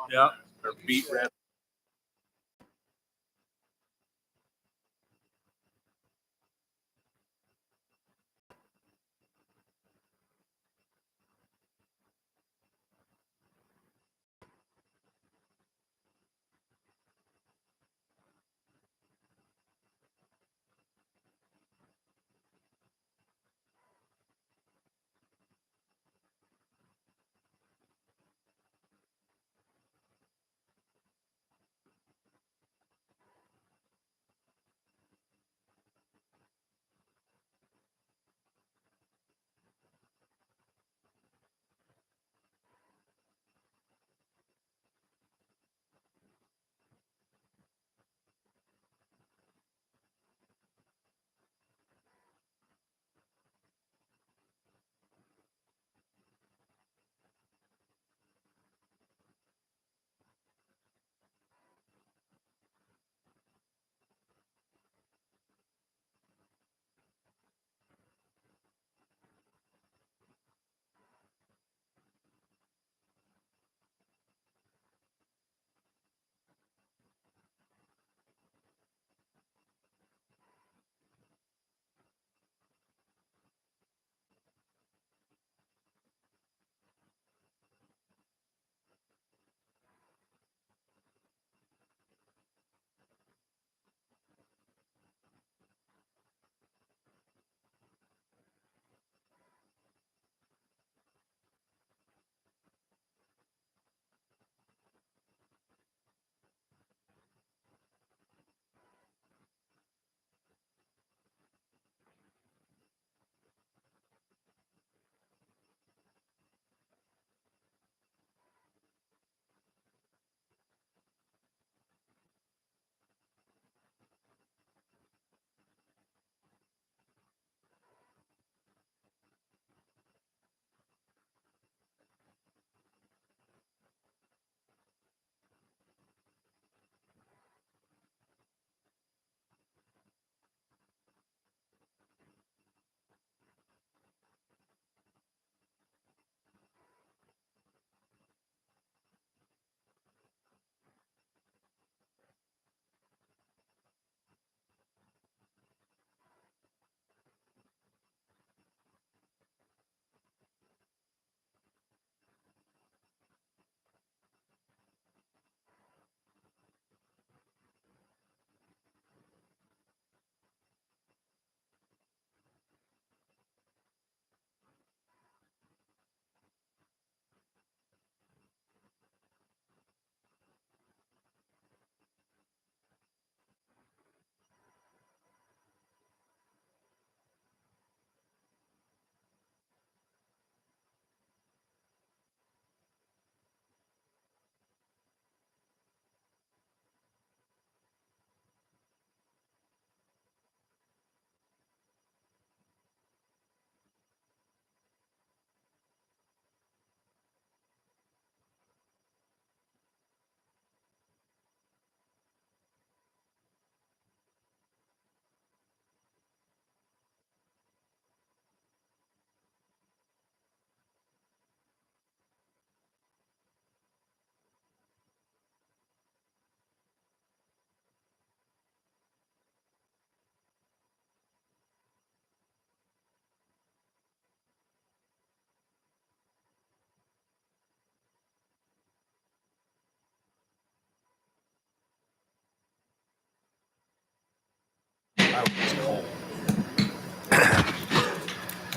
Yeah. Or beat red.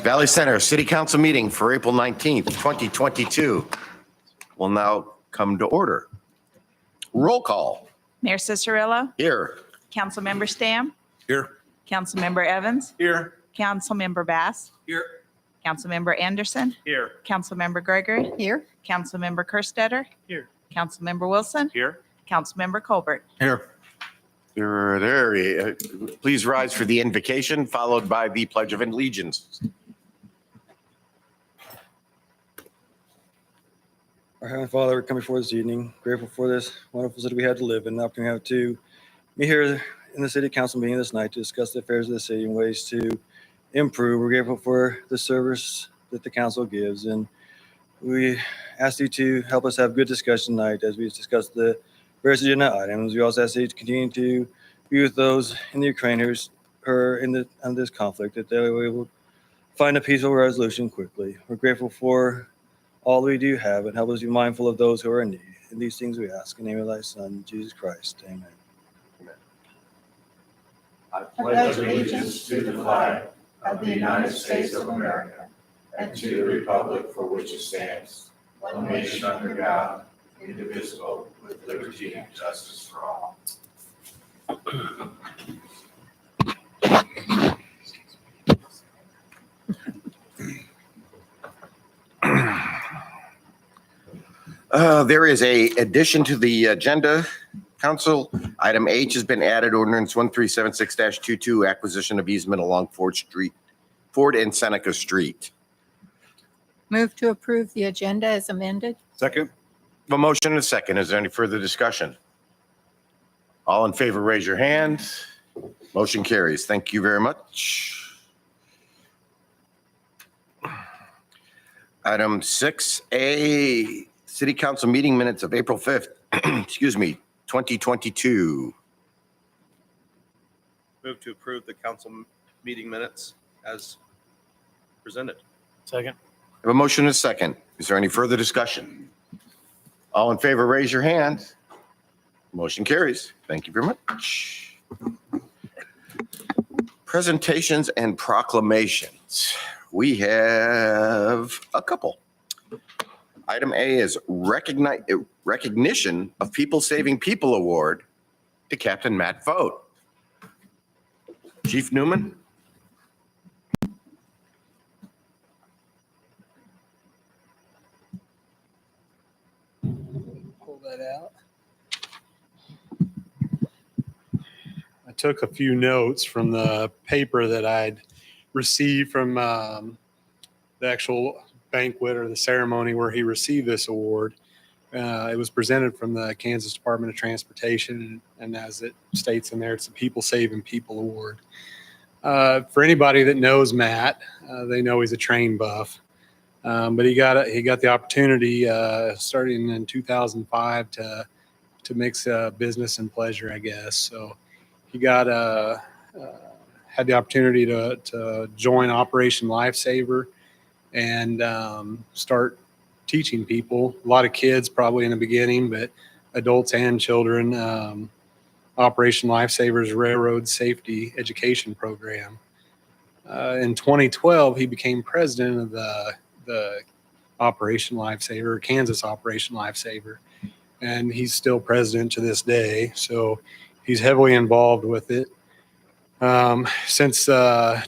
Valley Center City Council meeting for April 19th, 2022 will now come to order. Roll call. Mayor Cicerillo, Here. Councilmember Stam, Here. Councilmember Evans, Here. Councilmember Bass, Here. Councilmember Anderson, Here. Councilmember Gregory, Here. Councilmember Kerstetter, Here. Councilmember Wilson, Here. Councilmember Colbert. Here. You're there. Please rise for the invocation, followed by the Pledge of Allegiance. Our Heavenly Father, we come before this evening, grateful for this wonderful city we had to live in. Now can we have to meet here in the city council meeting this night to discuss the affairs of the city and ways to improve. We're grateful for the service that the council gives, and We ask you to help us have good discussion tonight as we discuss the various agenda items. We also ask you to continue to be with those in the Ukraine who are under this conflict, that they will find a peaceful resolution quickly. We're grateful for all we do have, and help us be mindful of those who are in need. And these things we ask in the name of thy Son, Jesus Christ. Amen. I pledge allegiance to the flag of the United States of America and to the republic for which it stands, one nation under God, indivisible, with liberty and justice for all. There is a addition to the agenda, Council. Item H has been added, ordinance 1376-22, acquisition of easement along Ford and Seneca Street. Move to approve the agenda as amended. Second. A motion and a second. Is there any further discussion? All in favor, raise your hand. Motion carries. Thank you very much. Item 6A, City Council meeting minutes of April 5th, 2022. Move to approve the council meeting minutes as presented. Second. I have a motion and a second. Is there any further discussion? All in favor, raise your hand. Motion carries. Thank you very much. Presentations and proclamations. We have a couple. Item A is recognition of People Saving People Award to Captain Matt Vogt. Chief Newman? Pull that out. I took a few notes from the paper that I'd received from the actual banquet or the ceremony where he received this award. It was presented from the Kansas Department of Transportation, and as it states in there, it's the People Saving People Award. For anybody that knows Matt, they know he's a train buff, but he got the opportunity starting in 2005 to mix business and pleasure, I guess. So he got had the opportunity to join Operation Lifesaver and start teaching people, a lot of kids probably in the beginning, but adults and children, Operation Lifesaver's Railroad Safety Education Program. In 2012, he became president of the Operation Lifesaver, Kansas Operation Lifesaver, and he's still president to this day. So he's heavily involved with it. Since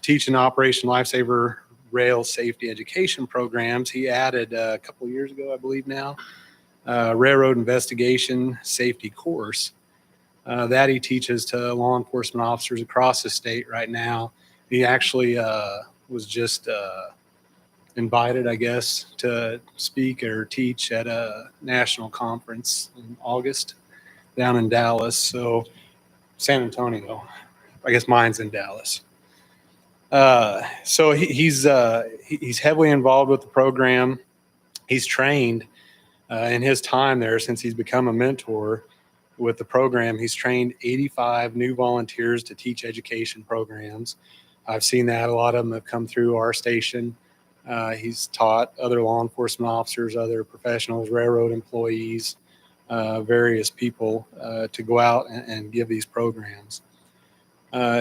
teaching Operation Lifesaver rail safety education programs, he added a couple of years ago, I believe now, railroad investigation safety course that he teaches to law enforcement officers across the state right now. He actually was just invited, I guess, to speak or teach at a national conference in August down in Dallas. So San Antonio, I guess mine's in Dallas. So he's heavily involved with the program. He's trained in his time there, since he's become a mentor with the program. He's trained 85 new volunteers to teach education programs. I've seen that. A lot of them have come through our station. He's taught other law enforcement officers, other professionals, railroad employees, various people to go out and give these programs.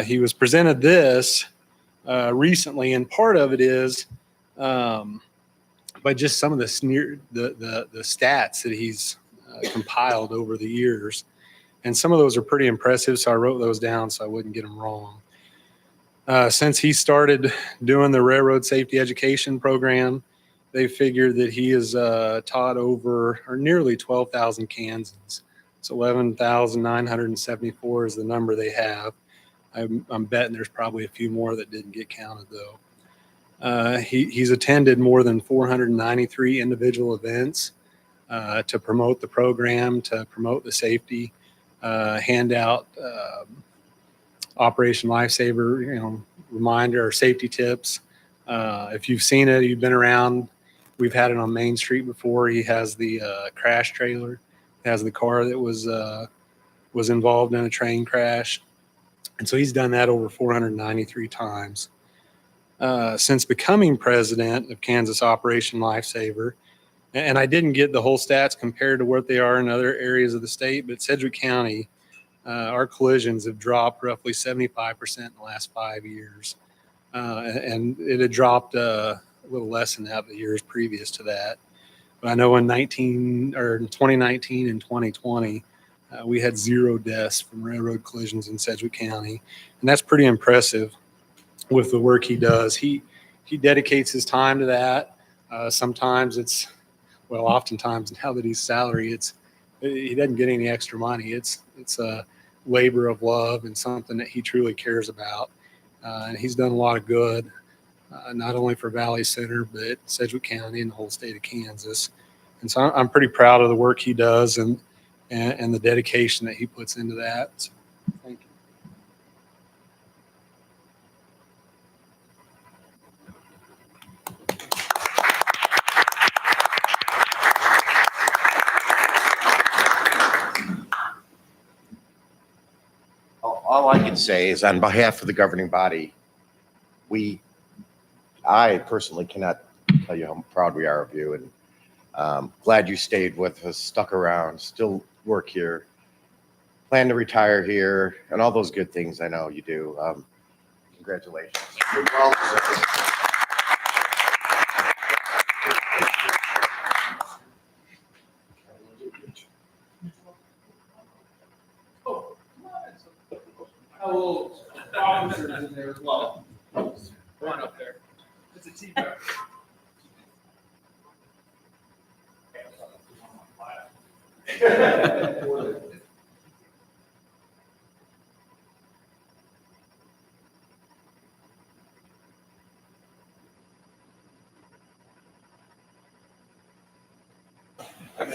He was presented this recently, and part of it is by just some of the stats that he's compiled over the years, and some of those are pretty impressive. So I wrote those down so I wouldn't get them wrong. Since he started doing the railroad safety education program, they figured that he has taught over or nearly 12,000 Kansans. It's 11,974 is the number they have. I'm betting there's probably a few more that didn't get counted though. He's attended more than 493 individual events to promote the program, to promote the safety, hand out Operation Lifesaver, reminder or safety tips. If you've seen it, you've been around We've had it on Main Street before. He has the crash trailer, has the car that was involved in a train crash. And so he's done that over 493 times. Since becoming president of Kansas Operation Lifesaver, and I didn't get the whole stats compared to what they are in other areas of the state, but Cedric County, our collisions have dropped roughly 75% in the last 5 years. And it had dropped a little less than that the years previous to that. But I know in 2019 and 2020, we had 0 deaths from railroad collisions in Sedgwick County. And that's pretty impressive with the work he does. He dedicates his time to that. Sometimes oftentimes now that he's salary, he doesn't get any extra money. It's a labor of love and something that he truly cares about. And he's done a lot of good, not only for Valley Center, but Sedgwick County and the whole state of Kansas. And so I'm pretty proud of the work he does and the dedication that he puts into that. So, thank you. All I can say is on behalf of the governing body, I personally cannot tell you how proud we are of you, and glad you stayed with us, stuck around, still work here, plan to retire here, and all those good things I know you do. Congratulations. Officers in there as well. Run up there. It's a team effort.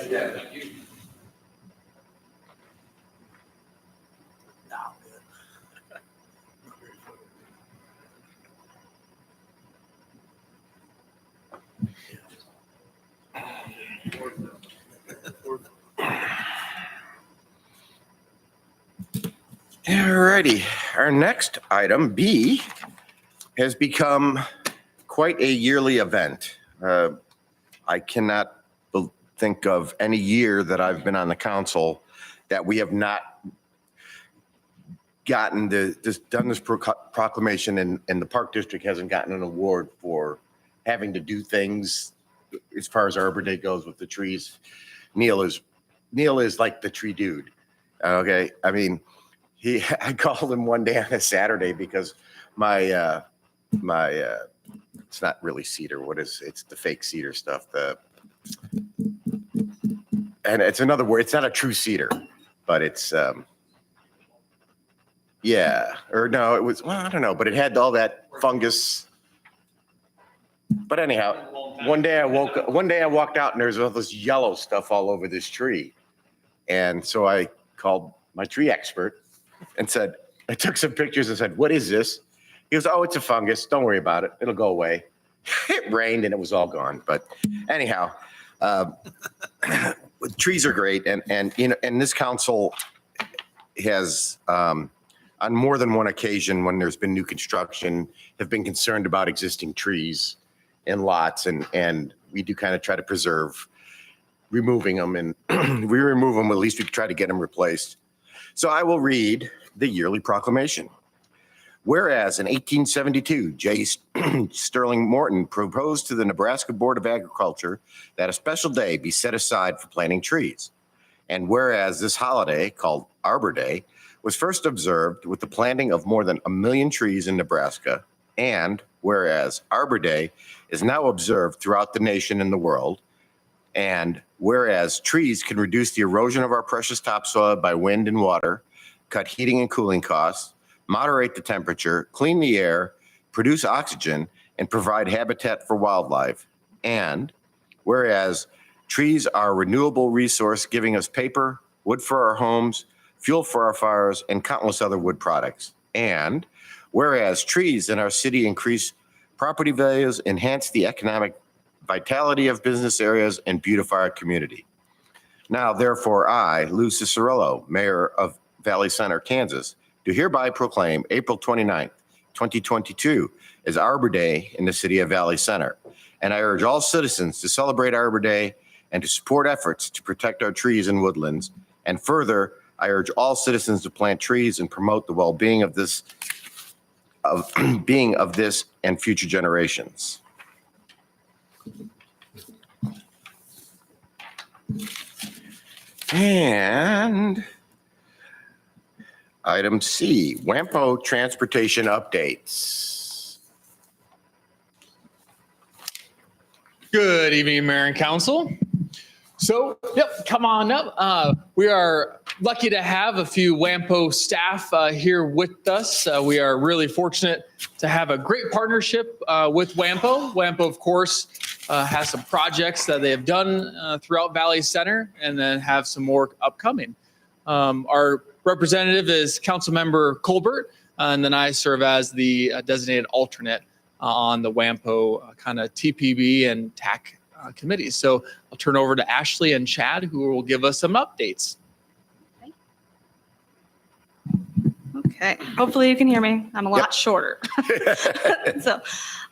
Yeah, thank you. Alrighty, our next item, B, has become quite a yearly event. I cannot think of any year that I've been on the council that we have not gotten done this proclamation, and the Park District hasn't gotten an award for having to do things as far as Arbor Day goes with the trees. Neil is like the tree dude. Okay, I mean, I called him one day on a Saturday because my it's not really cedar. It's the fake cedar stuff. And it's another word. It's not a true cedar, but it's yeah, or no, it was, well, I don't know, but it had all that fungus. But anyhow, one day I walked out and there's all this yellow stuff all over this tree. And so I called my tree expert and said, I took some pictures and said, what is this? He goes, oh, it's a fungus. Don't worry about it. It'll go away. It rained and it was all gone. But anyhow, trees are great. And you know, and this council has, on more than one occasion when there's been new construction, have been concerned about existing trees in lots. And we do kind of try to preserve removing them. And we remove them, at least we try to get them replaced. So I will read the yearly proclamation. Whereas in 1872, J. Sterling Morton proposed to the Nebraska Board of Agriculture that a special day be set aside for planting trees. And whereas this holiday, called Arbor Day, was first observed with the planting of more than 1 million trees in Nebraska. And whereas Arbor Day is now observed throughout the nation and the world. And whereas trees can reduce the erosion of our precious topsoil by wind and water, cut heating and cooling costs, moderate the temperature, clean the air, produce oxygen, and provide habitat for wildlife. And whereas trees are a renewable resource giving us paper, wood for our homes, fuel for our fires, and countless other wood products. And whereas trees in our city increase property values, enhance the economic vitality of business areas, and beautify our community. Now, therefore, I, Lou Cicerillo, Mayor of Valley Center, Kansas, do hereby proclaim April 29th, 2022 as Arbor Day in the city of Valley Center. And I urge all citizens to celebrate Arbor Day and to support efforts to protect our trees and woodlands. And further, I urge all citizens to plant trees and promote the well-being of this and future generations. And item C, Wampo transportation updates. Good evening, Mayor and Council. So, come on up. We are lucky to have a few Wampo staff here with us. We are really fortunate to have a great partnership with Wampo. Wampo, of course, has some projects that they have done throughout Valley Center and then have some more upcoming. Our representative is Councilmember Colbert, and then I serve as the designated alternate on the Wampo kind of TPB and TAC committees. So I'll turn over to Ashley and Chad, who will give us some updates. Okay, hopefully you can hear me. I'm a lot shorter. So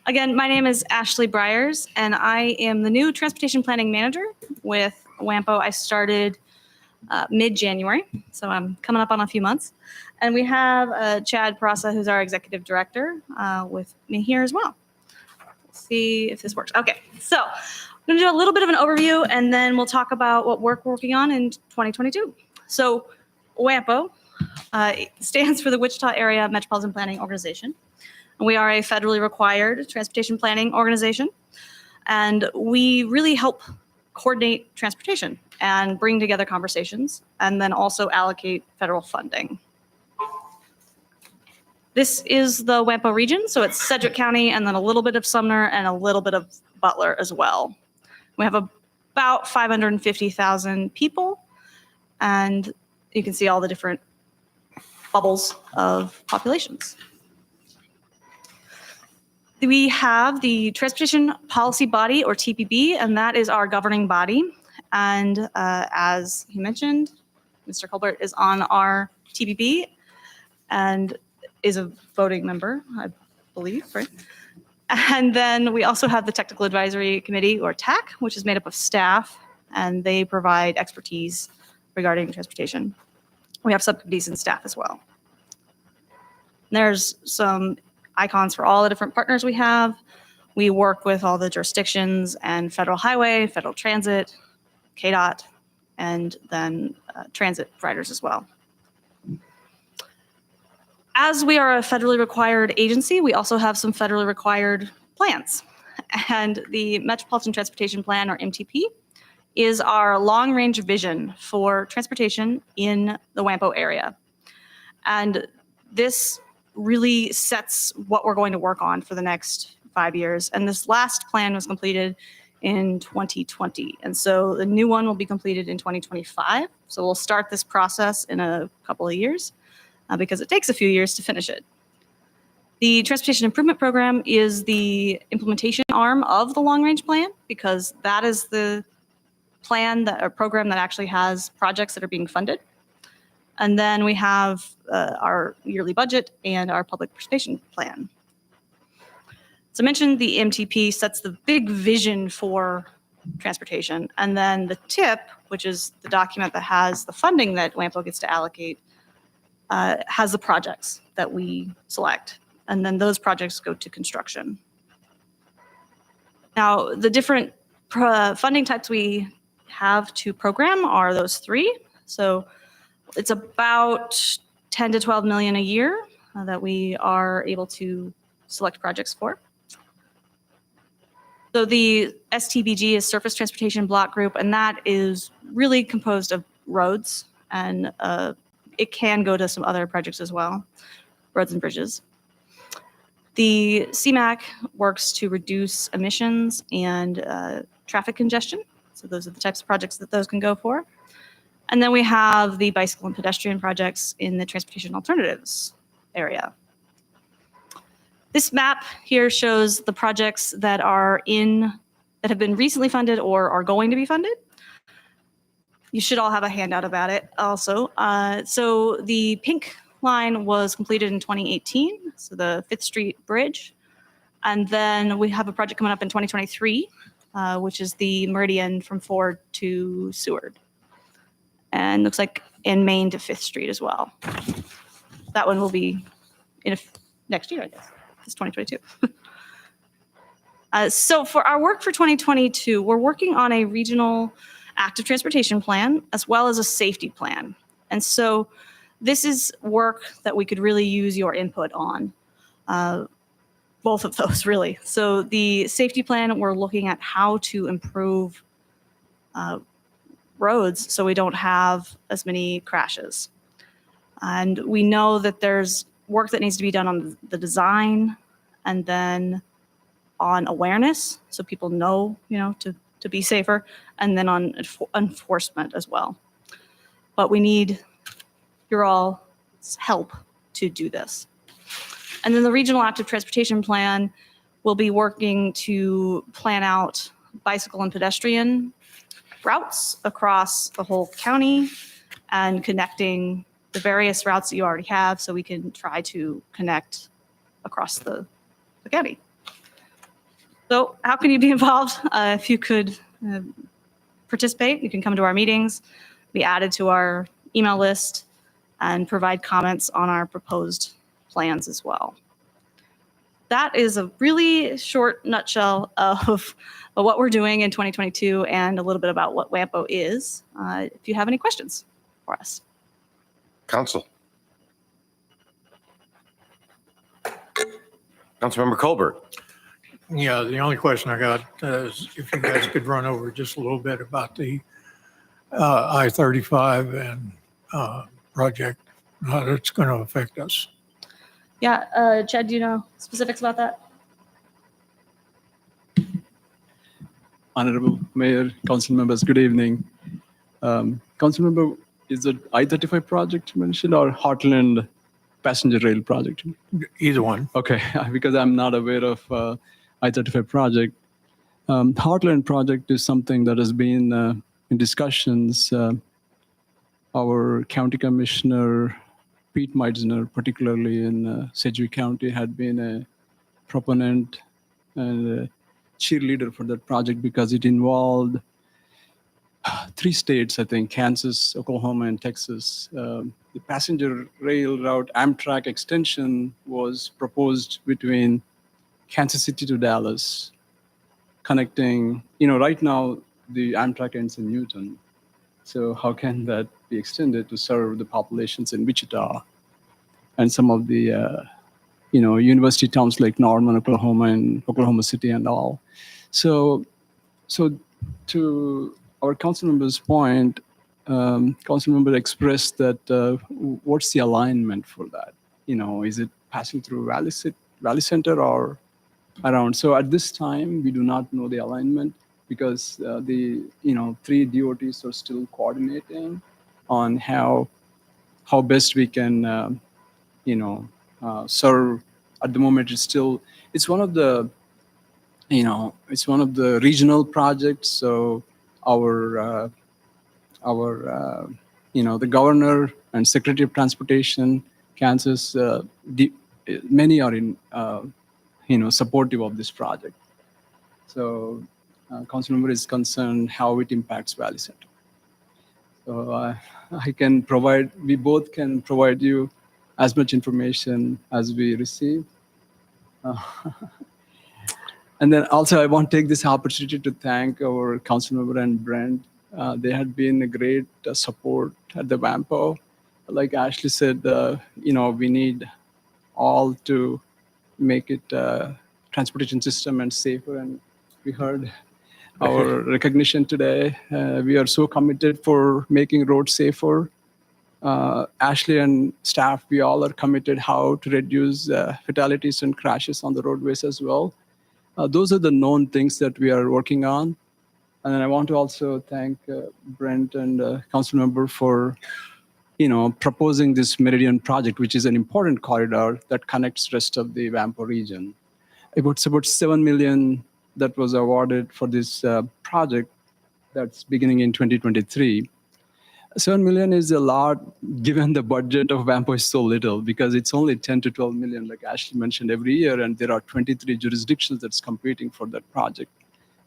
again, my name is Ashley Briers, and I am the new Transportation Planning Manager with Wampo. I started mid-January, so I'm coming up on a few months. And we have Chad Prasa, who's our Executive Director, with me here as well. Let's see if this works. Okay, so I'm going to do a little bit of an overview, and then we'll talk about what we're working on in 2022. So Wampo stands for the Wichita Area Metropolitan Planning Organization. We are a federally required transportation planning organization, and we really help coordinate transportation and bring together conversations, and then also allocate federal funding. This is the Wampo region, so it's Cedric County, and then a little bit of Sumner and a little bit of Butler as well. We have about 550,000 people, and you can see all the different bubbles of populations. We have the Transportation Policy Body, or TPB, and that is our governing body. And as he mentioned, Mr. Colbert is on our TPB and is a voting member, I believe, right? And then we also have the Technical Advisory Committee, or TAC, which is made up of staff, and they provide expertise regarding transportation. We have subcommittees and staff as well. There's some icons for all the different partners we have. We work with all the jurisdictions and federal highway, federal transit, KDOT, and then transit providers as well. As we are a federally required agency, we also have some federally required plans. And the Metropolitan Transportation Plan, or MTP, is our long-range vision for transportation in the Wampo area. And this really sets what we're going to work on for the next 5 years. And this last plan was completed in 2020. And so the new one will be completed in 2025. So we'll start this process in a couple of years because it takes a few years to finish it. The Transportation Improvement Program is the implementation arm of the long-range plan, because that is the plan that, or program that actually has projects that are being funded. And then we have our yearly budget and our public participation plan. So I mentioned the MTP sets the big vision for transportation. And then the TIP, which is the document that has the funding that Wampo gets to allocate, has the projects that we select. And then those projects go to construction. Now, the different funding types we have to program are those three. So it's about 10 to 12 million a year that we are able to select projects for. So the STBG is Surface Transportation Block Group, and that is really composed of roads, and it can go to some other projects as well, roads and bridges. The CMAQ works to reduce emissions and traffic congestion. So those are the types of projects that those can go for. And then we have the bicycle and pedestrian projects in the transportation alternatives area. This map here shows the projects that are in that have been recently funded or are going to be funded. You should all have a handout about it also. So the pink line was completed in 2018, so the 5th Street Bridge. And then we have a project coming up in 2023, which is the Meridian from Ford to Seward. And looks like in Maine to 5th Street as well. That one will be next year, I guess. It's 2022. So for our work for 2022, we're working on a regional active transportation plan as well as a safety plan. And so this is work that we could really use your input on. Both of those, really. So the safety plan, we're looking at how to improve roads so we don't have as many crashes. And we know that there's work that needs to be done on the design and then on awareness so people know, to be safer, and then on enforcement as well. But we need your all's help to do this. And then the regional active transportation plan will be working to plan out bicycle and pedestrian routes across the whole county and connecting the various routes that you already have so we can try to connect across the county. So how can you be involved? If you could participate, you can come to our meetings, be added to our email list, and provide comments on our proposed plans as well. That is a really short nutshell of what we're doing in 2022 and a little bit about what Wampo is. If you have any questions for us. Council. Councilmember Colbert. Yeah, the only question I got is if you guys could run over just a little bit about the I-35 and project, how it's going to affect us. Yeah, Chad, do you know specifics about that? Honorable Mayor, council members, good evening. Council member, is it I-35 project mentioned or Heartland passenger rail project? Either one. Okay, because I'm not aware of I-35 project. Heartland project is something that has been in discussions. Our county commissioner, Pete Meisner, particularly in Cedric County, had been a proponent and a cheerleader for that project because it involved 3 states, I think, Kansas, Oklahoma, and Texas. The passenger rail route Amtrak extension was proposed between Kansas City to Dallas, connecting, right now the Amtrak ends in Newton. So how can that be extended to serve the populations in Wichita and some of the, university towns like Norman, Oklahoma, and Oklahoma City and all. So to our council member's point, council member expressed that what's the alignment for that? Is it passing through Valley Center or around? So at this time, we do not know the alignment because the 3 DOTs are still coordinating on how best we can serve. At the moment, it's one of the regional projects. So our the governor and Secretary of Transportation, Kansas, many are in supportive of this project. So council member is concerned how it impacts Valley Center. So we both can provide you as much information as we receive. And then also I want to take this opportunity to thank our council member and Brent. They had been a great support at the Wampo. Like Ashley said, we need all to make it transportation system and safer. And we heard our recognition today. We are so committed for making roads safer. Ashley and staff, we all are committed how to reduce fatalities and crashes on the roadways as well. Those are the known things that we are working on. And then I want to also thank Brent and council member for, proposing this Meridian project, which is an important corridor that connects rest of the Wampo region. It's about $7 million that was awarded for this project that's beginning in 2023. 7 million is a lot given the budget of Wampo is so little, because it's only 10 to 12 million, like Ashley mentioned, every year, and there are 23 jurisdictions that's competing for that project.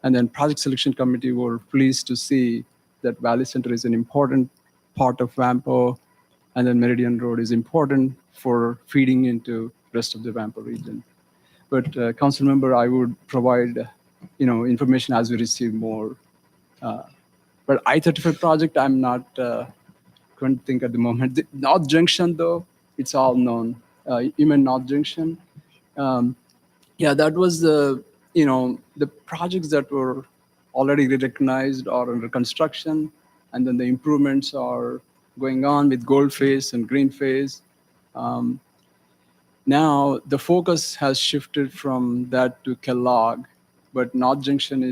And then project selection committee were pleased to see that Valley Center is an important part of Wampo, and then Meridian Road is important for feeding into rest of the Wampo region. But council member, I would provide, information as we receive more. But I-35 project, I'm not going to think at the moment. The North Junction, though, it's all known. You mean North Junction? Yeah, that was the projects that were already recognized or under construction, and then the improvements are going on with gold phase and green phase. Now the focus has shifted from that to Kellogg, but North Junction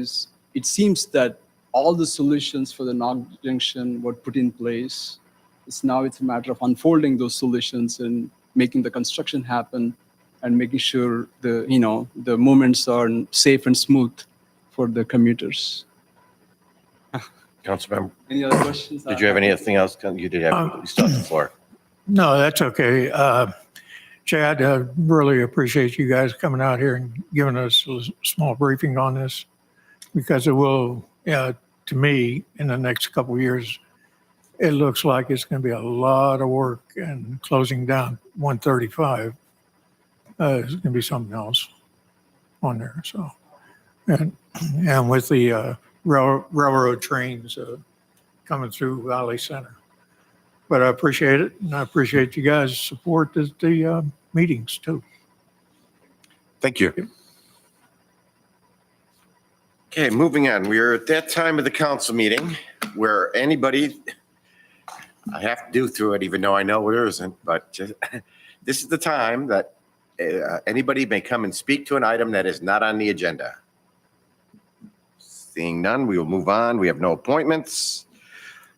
it seems that all the solutions for the North Junction were put in place. It's a matter of unfolding those solutions and making the construction happen and making sure the movements are safe and smooth for the commuters. Councilmember, Any other questions? did you have anything else? You did have, you still have the floor. No, that's okay. Chad, I really appreciate you guys coming out here and giving us a small briefing on this, because it will, to me, in the next couple of years, it looks like it's going to be a lot of work, and closing down 135 is going to be something else on there. So, and with the railroad trains coming through Valley Center. But I appreciate it, and I appreciate you guys' support at the meetings too. Thank you. Okay, moving on. We are at that time of the council meeting where anybody, I have to do through it even though I know there isn't, but this is the time that anybody may come and speak to an item that is not on the agenda. Seeing none, we will move on. We have no appointments.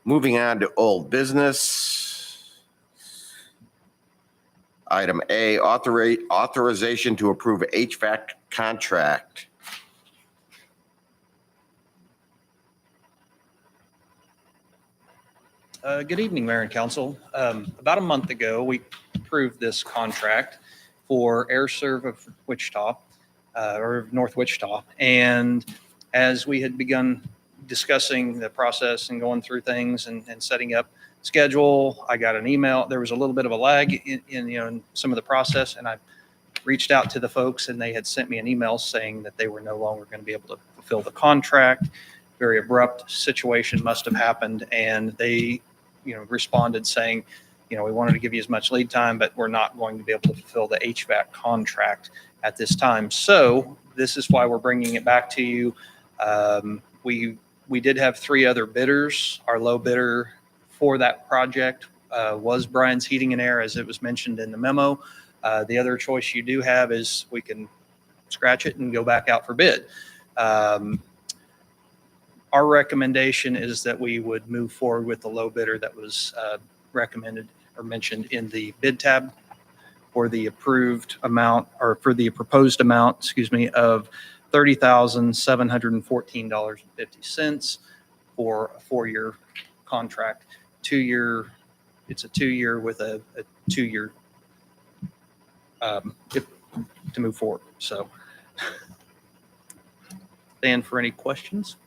Moving on to old business. Item A, authorization to approve HVAC contract. Good evening, Mayor and Council. About a month ago, we approved this contract for AirServe of Wichita, or North Wichita. And as we had begun discussing the process and going through things and setting up schedule, I got an email. There was a little bit of a lag in some of the process, and I reached out to the folks, and they had sent me an email saying that they were no longer going to be able to fulfill the contract. Very abrupt situation must have happened, and they responded saying, we wanted to give you as much lead time, but we're not going to be able to fulfill the HVAC contract at this time. So this is why we're bringing it back to you. We did have 3 other bidders. Our low bidder for that project was Brian's Heating and Air, as it was mentioned in the memo. The other choice you do have is we can scratch it and go back out for bid. Our recommendation is that we would move forward with the low bidder that was recommended or mentioned in the bid tab for the approved amount, or for the proposed amount, of $30,714.50 for a 4-year contract. It's a 2-year with a 2-year to move forward. So, stand for any questions.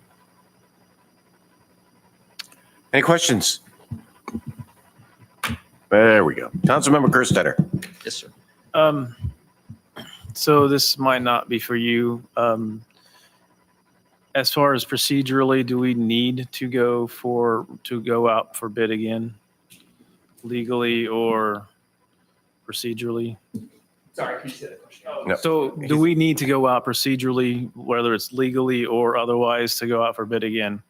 Any questions? There we go. Councilmember Kerstetter. Yes, sir. So this might not be for you. As far as procedurally, do we need to go out for bid again, legally or procedurally? Sorry, can you say that question? No. So do we need to go out procedurally, whether it's legally or otherwise, to go out for bid again,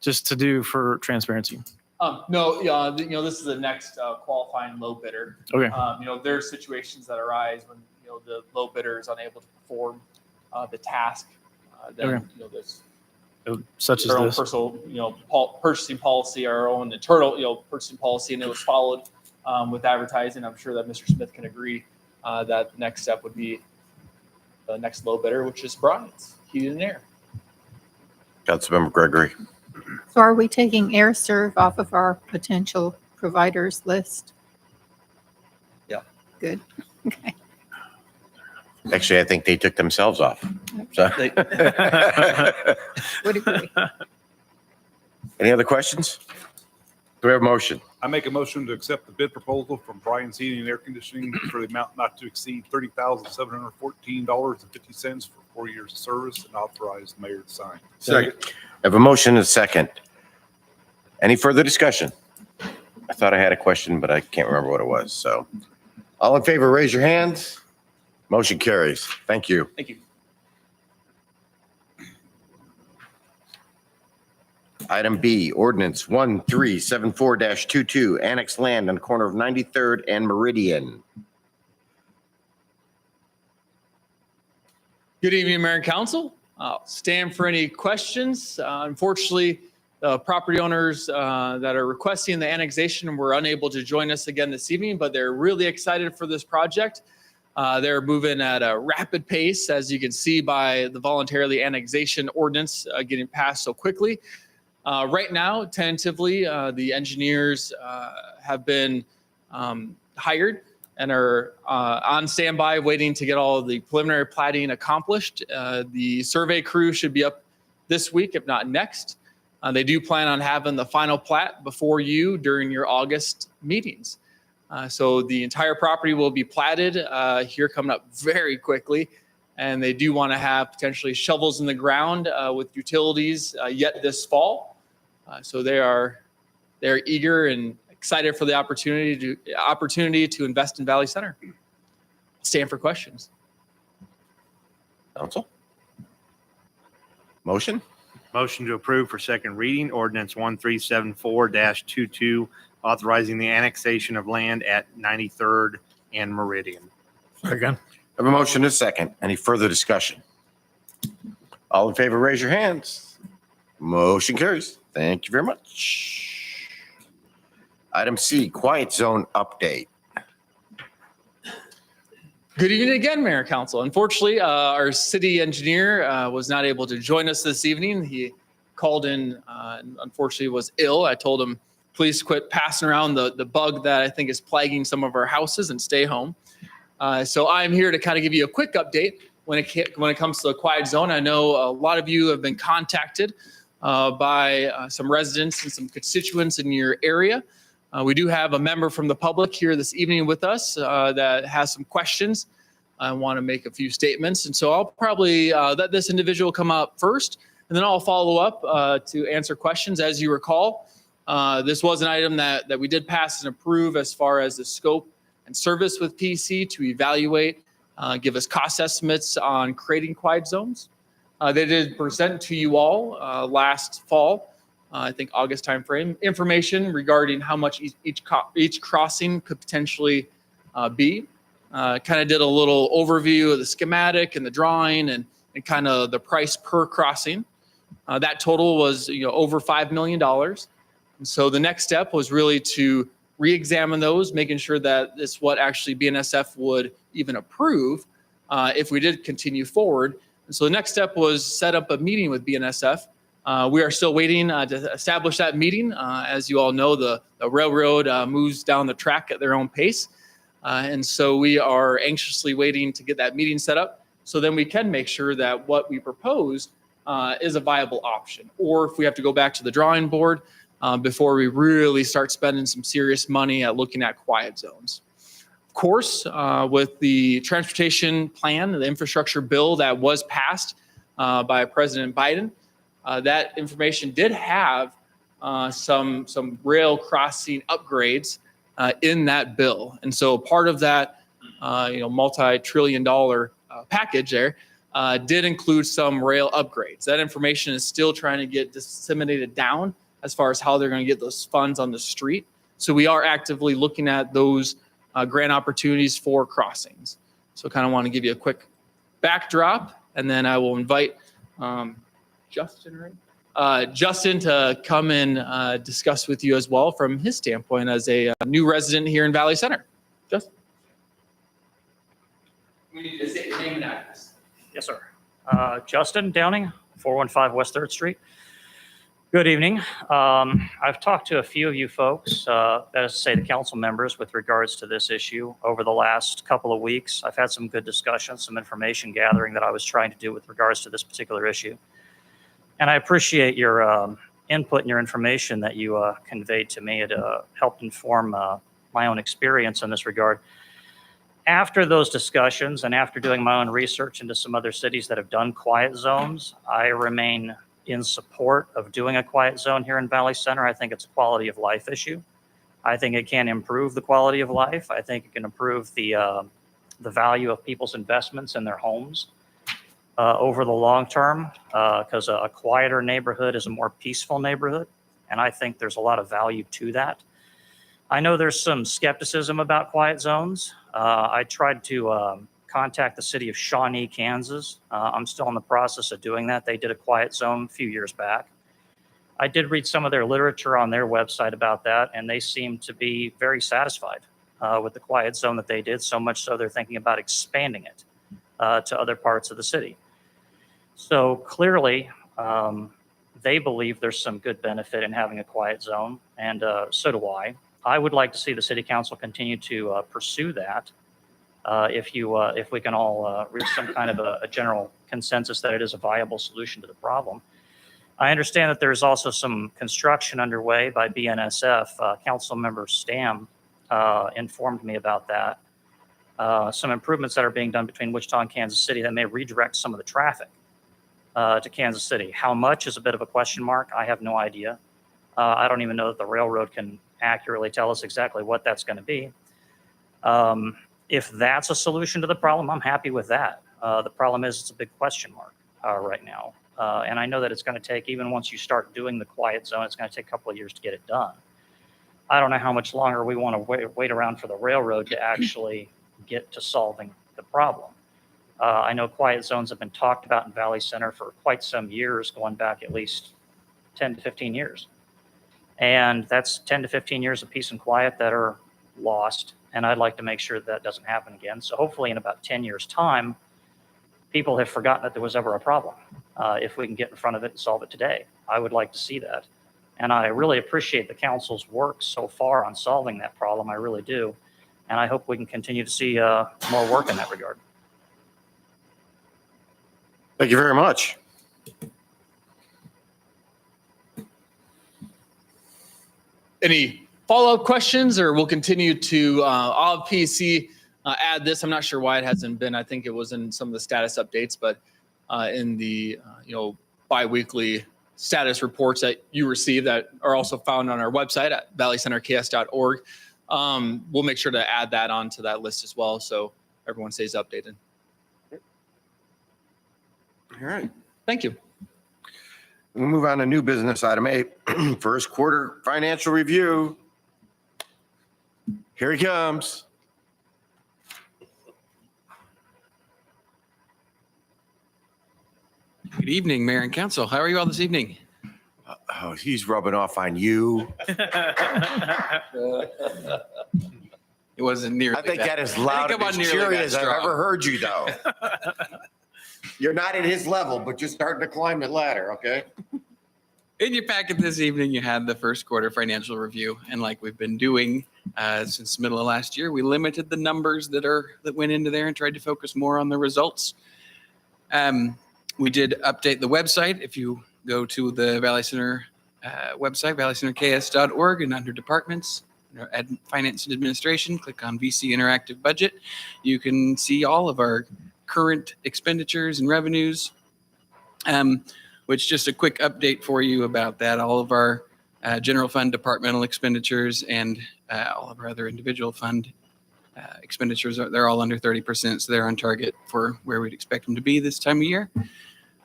just to do for transparency? No, this is the next qualifying low bidder. Okay. There are situations that arise when, the low bidder is unable to perform the task. Then, Okay. there's Such as our own this. personal, purchasing policy, our own internal, purchasing policy, and it was followed with advertising. I'm sure that Mr. Smith can agree that the next step would be the next low bidder, which is Brian's Heating and Air. Councilmember Gregory. So are we taking AirServe off of our potential providers list? Yeah. Good. Okay. Actually, I think they took themselves off. So. They- Would agree. Any other questions? Do we have a motion? I make a motion to accept the bid proposal from Brian's Heating and Air Conditioning for the amount not to exceed $30,714.50 for 4 years of service and authorize the mayor to sign. Second. I have a motion and a second. Any further discussion? I thought I had a question, but I can't remember what it was. So all in favor, raise your hands. Motion carries. Thank you. Thank you. Item B, ordinance 1374-22, annex land on the corner of 93rd and Meridian. Good evening, Mayor and Council. I'll stand for any questions. Unfortunately, the property owners that are requesting the annexation were unable to join us again this evening, but they're really excited for this project. They're moving at a rapid pace, as you can see by the voluntarily annexation ordinance getting passed so quickly. Right now, tentatively, the engineers have been hired and are on standby waiting to get all of the preliminary plating accomplished. The survey crew should be up this week, if not next. They do plan on having the final plat before you during your August meetings. So the entire property will be platted here coming up very quickly. And they do want to have potentially shovels in the ground with utilities yet this fall. So they're eager and excited for the opportunity to invest in Valley Center. Stand for questions. Council? Motion? Motion to approve for second reading, ordinance 1374-22, authorizing the annexation of land at 93rd and Meridian. Second. I have a motion and a second. Any further discussion? All in favor, raise your hands. Motion carries. Thank you very much. Item C, quiet zone update. Good evening again, Mayor and Council. Unfortunately, our city engineer was not able to join us this evening. He called in, and unfortunately was ill. I told him, please quit passing around the bug that I think is plaguing some of our houses and stay home. So I'm here to kind of give you a quick update when it comes to the quiet zone. I know a lot of you have been contacted by some residents and some constituents in your area. We do have a member from the public here this evening with us that has some questions. I want to make a few statements. And so I'll probably let this individual come up first, and then I'll follow up to answer questions. As you recall, this was an item that we did pass and approve as far as the scope and service with PC to evaluate, give us cost estimates on creating quiet zones. They did present to you all last fall, I think August timeframe, information regarding how much each crossing could potentially be. Kind of did a little overview of the schematic and the drawing and kind of the price per crossing. That total was over $5 million. And so the next step was really to re-examine those, making sure that it's what actually BNSF would even approve if we did continue forward. And so the next step was set up a meeting with BNSF. We are still waiting to establish that meeting. As you all know, the railroad moves down the track at their own pace. And so we are anxiously waiting to get that meeting set up so then we can make sure that what we propose is a viable option. Or if we have to go back to the drawing board before we really start spending some serious money at looking at quiet zones. Of course, with the transportation plan, the infrastructure bill that was passed by President Biden, that information did have some rail crossing upgrades in that bill. And so part of that, multi-trillion-dollar package there did include some rail upgrades. That information is still trying to get disseminated down as far as how they're going to get those funds on the street. So we are actively looking at those grant opportunities for crossings. So kind of want to give you a quick backdrop, and then I will invite Justin to come and discuss with you as well from his standpoint as a new resident here in Valley Center. Justin? We need to state your name and address. Yes, sir. Justin Downing, 415 West 3rd Street. Good evening. I've talked to a few of you folks, that is to say the council members, with regards to this issue over the last couple of weeks. I've had some good discussions, some information gathering that I was trying to do with regards to this particular issue. And I appreciate your input and your information that you conveyed to me. It helped inform my own experience in this regard. After those discussions and after doing my own research into some other cities that have done quiet zones, I remain in support of doing a quiet zone here in Valley Center. I think it's a quality of life issue. I think it can improve the quality of life. I think it can improve the value of people's investments in their homes over the long term, because a quieter neighborhood is a more peaceful neighborhood. And I think there's a lot of value to that. I know there's some skepticism about quiet zones. I tried to contact the city of Shawnee, Kansas. I'm still in the process of doing that. They did a quiet zone a few years back. I did read some of their literature on their website about that, and they seem to be very satisfied with the quiet zone that they did, so much so they're thinking about expanding it to other parts of the city. So clearly, they believe there's some good benefit in having a quiet zone, and so do I. I would like to see the city council continue to pursue that. If we can all reach some kind of a general consensus that it is a viable solution to the problem. I understand that there's also some construction underway by BNSF. Council member Stam informed me about that. Some improvements that are being done between Wichita and Kansas City that may redirect some of the traffic to Kansas City. How much is a bit of a question mark. I have no idea. I don't even know that the railroad can accurately tell us exactly what that's going to be. If that's a solution to the problem, I'm happy with that. The problem is it's a big question mark right now. And I know that it's going to take, even once you start doing the quiet zone, it's going to take a couple of years to get it done. I don't know how much longer we want to wait around for the railroad to actually get to solving the problem. I know quiet zones have been talked about in Valley Center for quite some years, going back at least 10 to 15 years. And that's 10 to 15 years of peace and quiet that are lost. And I'd like to make sure that doesn't happen again. So hopefully in about 10 years' time, people have forgotten that there was ever a problem. If we can get in front of it and solve it today, I would like to see that. And I really appreciate the council's work so far on solving that problem. I really do. And I hope we can continue to see more work in that regard. Thank you very much. Any follow-up questions, or we'll continue to, I'll have PC add this. I'm not sure why it hasn't been. I think it was in some of the status updates, but in the, bi-weekly status reports that you receive that are also found on our website at valleycenterks.org. We'll make sure to add that onto that list as well, so everyone stays updated. All right. Thank you. We'll move on to new business item 8, first quarter financial review. Here he comes. Good evening, Mayor and Council. How are you all this evening? Oh, he's rubbing off on you. It wasn't nearly I think that. that is loud and as cheery as I've ever heard you, though. You're not at his level, but you're starting to climb the ladder, okay? In your packet this evening, you had the first quarter financial review. And like we've been doing since the middle of last year, we limited the numbers that went into there and tried to focus more on the results. We did update the website. If you go to the Valley Center website, valleycenterks.org, and under departments, finance and administration, click on VC Interactive Budget. You can see all of our current expenditures and revenues, which just a quick update for you about that. All of our general fund departmental expenditures and all of our other individual fund expenditures, they're all under 30%, so they're on target for where we'd expect them to be this time of year.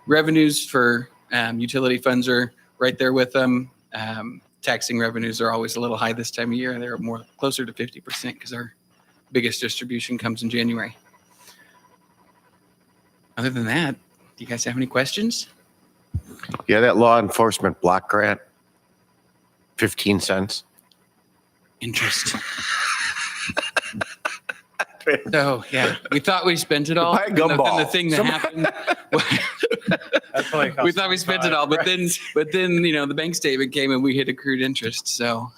Revenues for utility funds are right there with them. Taxing revenues are always a little high this time of year. They're more closer to 50% because our biggest distribution comes in January. Other than that, do you guys have any questions? Yeah, that law enforcement block grant, 15 cents. Interest. So, yeah, we thought we spent it all. Buy a gumball. And the thing that happened We thought we spent it all, but then, the bank statement came and we hit accrued interest. So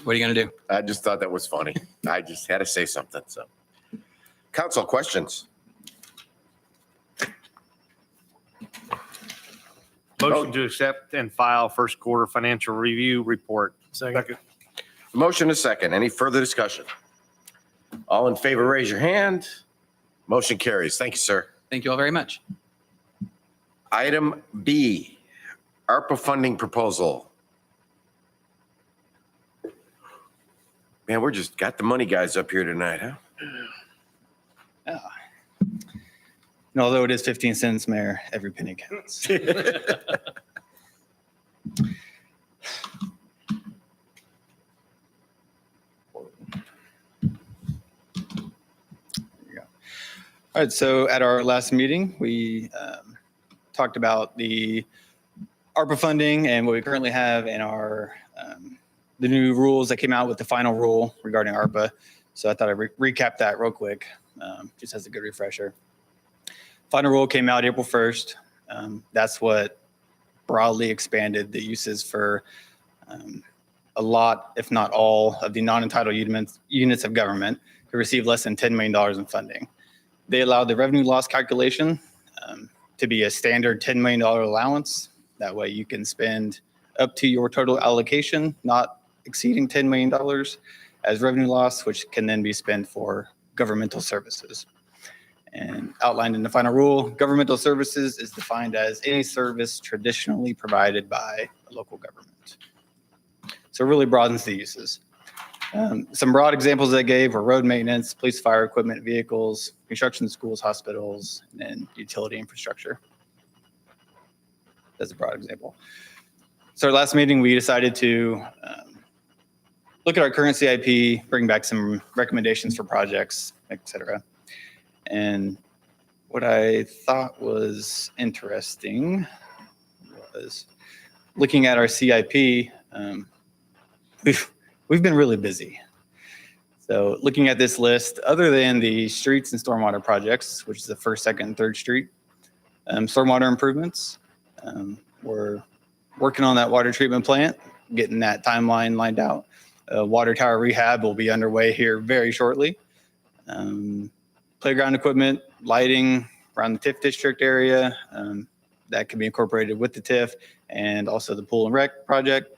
what are you going to do? I just thought that was funny. I just had to say something, so. Council, questions? Motion to accept and file first quarter financial review report. Second. Motion is second. Any further discussion? All in favor, raise your hand. Motion carries. Thank you, sir. Thank you all very much. Item B, ARPA funding proposal. Man, we're just got the money guys up here tonight, huh? And although it is 15 cents, Mayor, every penny counts. All right, so at our last meeting, we talked about the ARPA funding and what we currently have in our, the new rules that came out with the final rule regarding ARPA. So I thought I'd recap that real quick, just as a good refresher. Final rule came out April 1st. That's what broadly expanded the uses for a lot, if not all, of the non-entitled units of government to receive less than $10 million in funding. They allowed the revenue loss calculation to be a standard $10 million allowance. That way you can spend up to your total allocation, not exceeding $10 million as revenue loss, which can then be spent for governmental services. And outlined in the final rule, governmental services is defined as any service traditionally provided by a local government. So it really broadens the uses. Some broad examples they gave were road maintenance, police, fire equipment, vehicles, construction, schools, hospitals, and utility infrastructure. That's a broad example. So our last meeting, we decided to look at our current CIP, bring back some recommendations for projects, et cetera. And what I thought was interesting was looking at our CIP, we've been really busy. So looking at this list, other than the streets and stormwater projects, which is the first, second, and third street, stormwater improvements, we're working on that water treatment plant, getting that timeline lined out. Water tower rehab will be underway here very shortly. Playground equipment, lighting around the TIF district area, that can be incorporated with the TIF, and also the pool and rec project.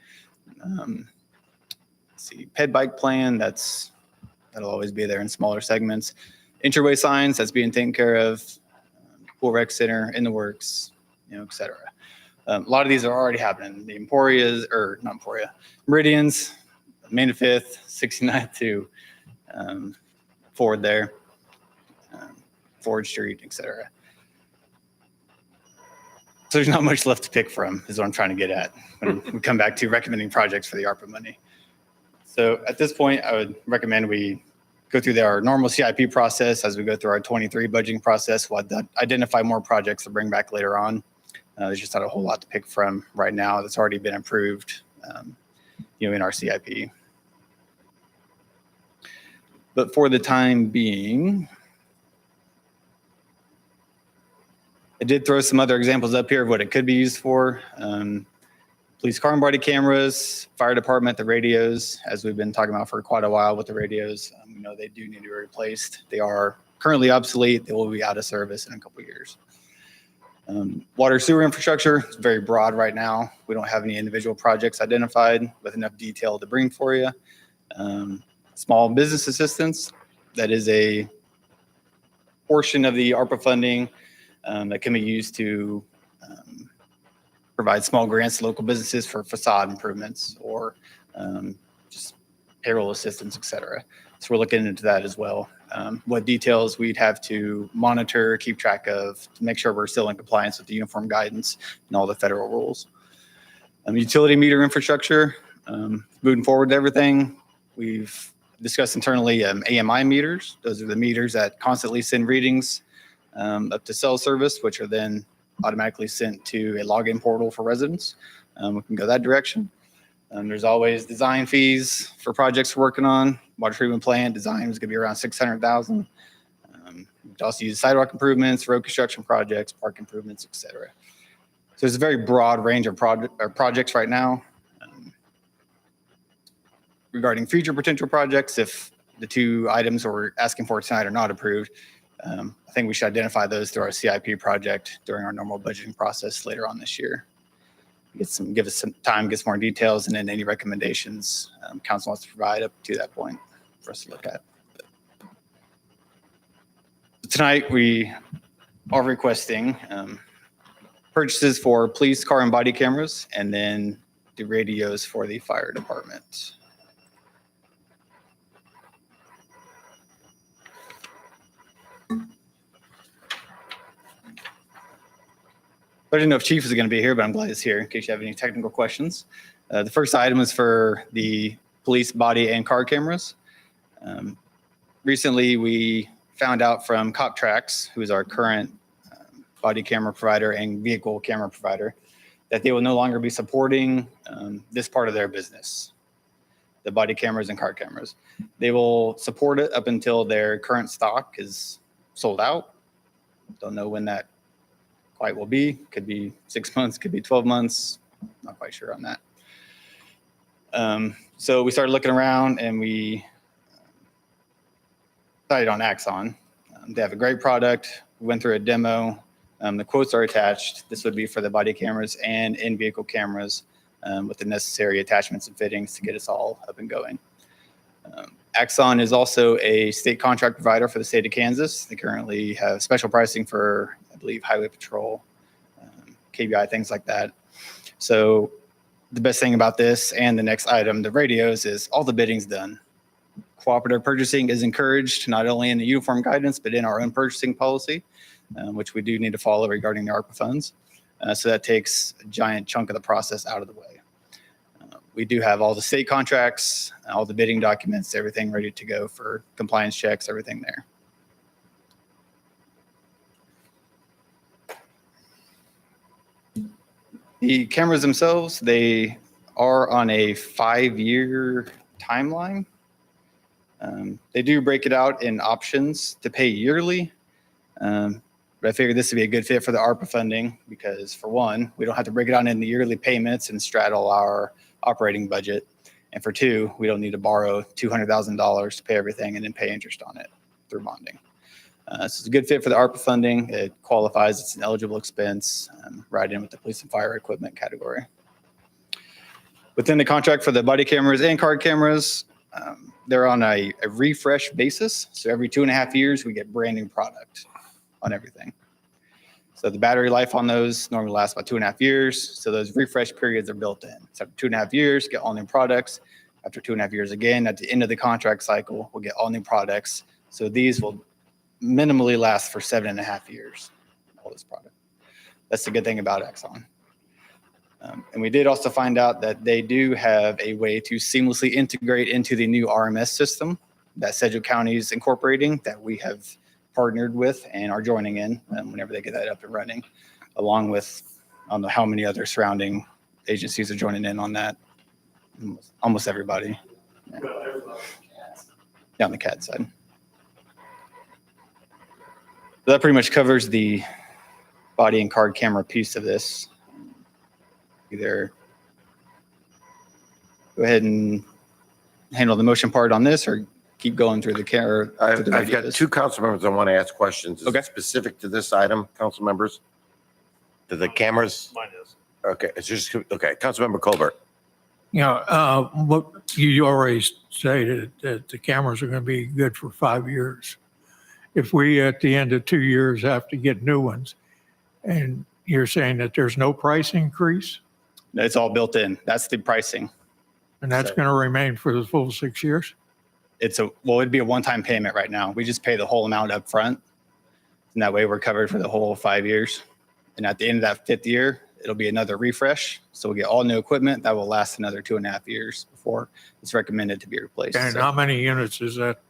See, ped bike plan, that'll always be there in smaller segments. Entryway signs, that's being taken care of. Pool rec center in the works, et cetera. A lot of these are already happening. The Meridians, Main to 5th, 69th to Ford there, Ford Street, et cetera. So there's not much left to pick from, is what I'm trying to get at when we come back to recommending projects for the ARPA money. So at this point, I would recommend we go through our normal CIP process. As we go through our 23 budgeting process, we'll identify more projects to bring back later on. There's just not a whole lot to pick from right now that's already been approved, in our CIP. But for the time being, I did throw some other examples up here of what it could be used for. Police car and body cameras, fire department, the radios, as we've been talking about for quite a while with the radios. They do need to be replaced. They are currently obsolete. They will be out of service in a couple of years. Water sewer infrastructure is very broad right now. We don't have any individual projects identified with enough detail to bring for you. Small business assistance, that is a portion of the ARPA funding that can be used to provide small grants to local businesses for facade improvements or just payroll assistance, et cetera. So we're looking into that as well. What details we'd have to monitor, keep track of, to make sure we're still in compliance with the uniform guidance and all the federal rules. Utility meter infrastructure, moving forward to everything. We've discussed internally AMI meters. Those are the meters that constantly send readings up to cell service, which are then automatically sent to a login portal for residents. We can go that direction. There's always design fees for projects we're working on. Water treatment plant design is going to be around $600,000. could also use sidewalk improvements, road construction projects, park improvements, et cetera. So there's a very broad range of projects right now. Regarding future potential projects, if the two items we're asking for tonight are not approved, I think we should identify those through our CIP project during our normal budgeting process later on this year. Give us some time, get some more details, and then any recommendations council wants to provide up to that point for us to look at. Tonight, we are requesting purchases for police car and body cameras, and then the radios for the fire department. I didn't know if Chief was going to be here, but I'm glad he's here in case you have any technical questions. The first item is for the police body and car cameras. Recently, we found out from Cop Tracks, who is our current body camera provider and vehicle camera provider, that they will no longer be supporting this part of their business, the body cameras and car cameras. They will support it up until their current stock is sold out. Don't know when that quite will be. Could be 6 months, could be 12 months. Not quite sure on that. So we started looking around and we decided on Axon. They have a great product. We went through a demo. The quotes are attached. This would be for the body cameras and in-vehicle cameras with the necessary attachments and fittings to get us all up and going. Axon is also a state contract provider for the state of Kansas. They currently have special pricing for, I believe, highway patrol, KBI, things like that. So the best thing about this and the next item, the radios, is all the bidding's done. Cooperative purchasing is encouraged, not only in the uniform guidance, but in our own purchasing policy, which we do need to follow regarding the Arpa funds. So that takes a giant chunk of the process out of the way. We do have all the state contracts, all the bidding documents, everything ready to go for compliance checks, everything there. The cameras themselves, they are on a 5-year timeline. They do break it out in options to pay yearly. But I figured this would be a good fit for the ARPA funding because, for one, we don't have to break it out into yearly payments and straddle our operating budget. And for two, we don't need to borrow $200,000 to pay everything and then pay interest on it through bonding. So it's a good fit for the ARPA funding. It qualifies. It's an eligible expense right in with the police and fire equipment category. Within the contract for the body cameras and card cameras, they're on a refresh basis. So every 2.5 years, we get brand new product on everything. So the battery life on those normally lasts about 2.5 years. So those refresh periods are built in. So after 2.5 years, get all new products. After 2.5 years again, at the end of the contract cycle, we'll get all new products. So these will minimally last for 7.5 years, all this product. That's the good thing about Axon. And we did also find out that they do have a way to seamlessly integrate into the new RMS system that Cedric County is incorporating, that we have partnered with and are joining in whenever they get that up and running, along with, I don't know how many other surrounding agencies are joining in on that. Almost everybody. Yeah, on the CAD side. So that pretty much covers the body and card camera piece of this. Either go ahead and handle the motion part on this or keep going through the camera. I've got two council members I want to ask questions. Is Okay. it specific to this item, council members? To the cameras? Mine is. Okay, it's just, okay, Councilmember Colbert. You know, what you already stated that the cameras are going to be good for 5 years. If we, at the end of 2 years, have to get new ones, and you're saying that there's no price increase, It's all built in. That's the pricing. and that's So- going to remain for the full 6 years? It'd be a one-time payment right now. We just pay the whole amount up front. And that way we're covered for the whole 5 years. And at the end of that 5th year, it'll be another refresh. So we'll get all new equipment that will last another 2.5 years before it's recommended to be replaced. And So how many units is that?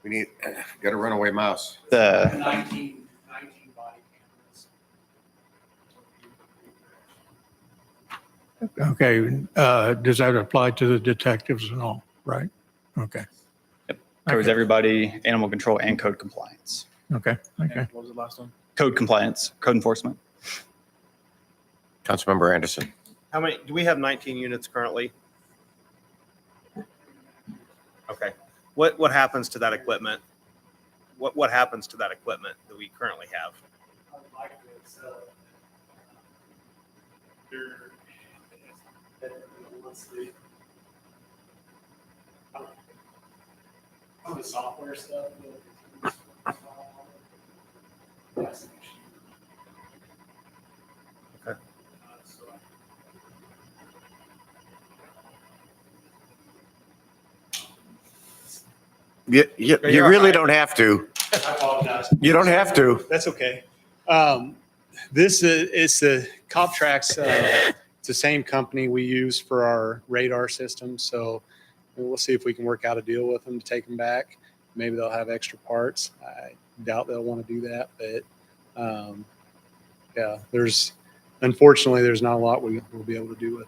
We need, got a runaway mouse. the 19 body cameras. Okay, does that apply to the detectives and all, right? Okay, Covers Okay. everybody, animal control and code compliance. okay. What was the last one? Code compliance, code enforcement. Councilmember Anderson. How many, do we have 19 units currently? Okay. What happens to that equipment? What happens to that equipment that we currently have? Some of the software stuff. Okay. You You're really all right. don't have to. I apologize. You don't have to. That's okay. This is the Coptrax. It's the same company we use for our radar system. So we'll see if we can work out a deal with them to take them back. Maybe they'll have extra parts. I doubt they'll want to do that, but yeah, unfortunately there's not a lot we'll be able to do with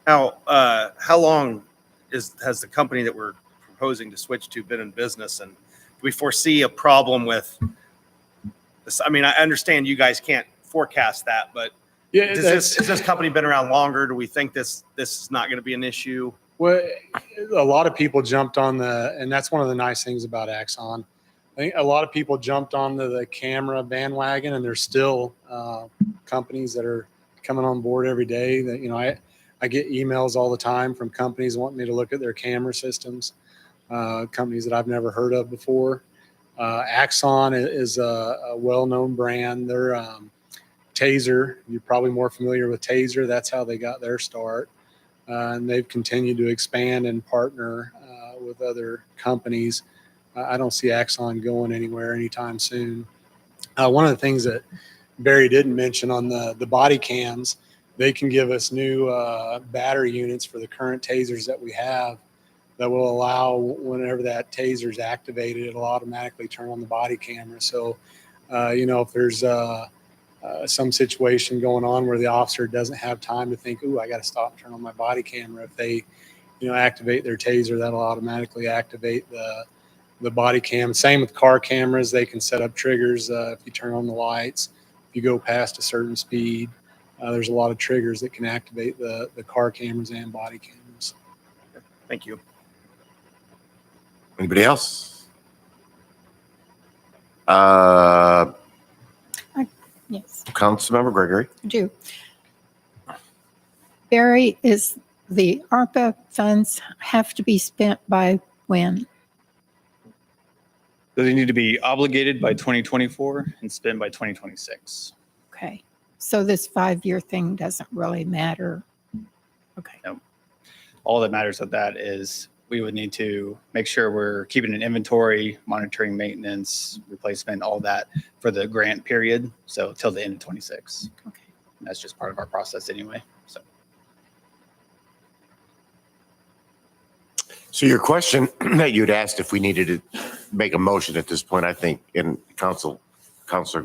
them. How long has the company that we're proposing to switch to been in business, and do we foresee a problem with this? I mean, I understand you guys can't forecast that, but Yeah, has this company been around longer? Do we think this is not going to be an issue? Well, a lot of people jumped on and that's one of the nice things about Axon. I think a lot of people jumped onto the camera bandwagon, and there's still companies that are coming on board every day. That I get emails all the time from companies wanting me to look at their camera systems, companies that I've never heard of before. Axon is a well-known brand. They're Taser. You're probably more familiar with Taser. That's how they got their start. And they've continued to expand and partner with other companies. I don't see Axon going anywhere anytime soon. One of the things that Barry didn't mention on the body cams, they can give us new battery units for the current tasers that we have that will allow, whenever that taser is activated, it'll automatically turn on the body camera. So, if there's some situation going on where the officer doesn't have time to think, "Ooh, I got to stop and turn on my body camera," if they, activate their taser, that'll automatically activate the body cam. Same with car cameras. They can set up triggers if you turn on the lights. If you go past a certain speed, there's a lot of triggers that can activate the car cameras and body cameras. Thank you. Anybody else? Yes, Councilmember Gregory. I do. Barry, is the ARPA funds have to be spent by when? So they need to be obligated by 2024 and spent by 2026. Okay, so this 5-year thing doesn't really matter. Okay. No. All that matters with that is we would need to make sure we're keeping an inventory, monitoring maintenance, replacement, all that for the grant period. So till the end of 26. Okay. That's just part of our process anyway. So your question that you'd asked if we needed to make a motion at this point, I think, and counselor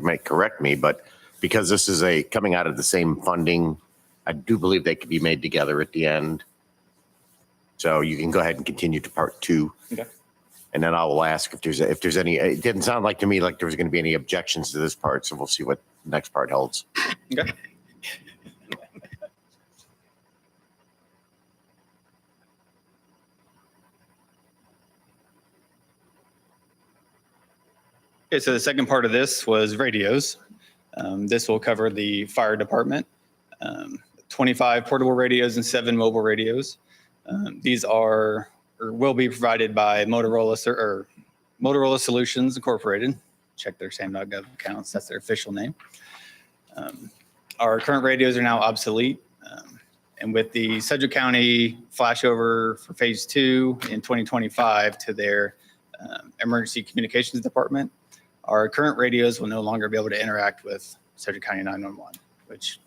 may correct me, but because this is coming out of the same funding, I do believe they could be made together at the end. So you can go ahead and continue to part 2. Okay. And then I will ask if there's any, it didn't sound like to me like there was going to be any objections to this part. So we'll see what the next part holds. Okay. Okay, so the second part of this was radios. This will cover the fire department, 25 portable radios and 7 mobile radios. These are or will be provided by Motorola Solutions Incorporated. Check their SAM.gov accounts. That's their official name. Our current radios are now obsolete. And with the Cedric County flashover for phase 2 in 2025 to their emergency communications department, our current radios will no longer be able to interact with Cedric County 911, which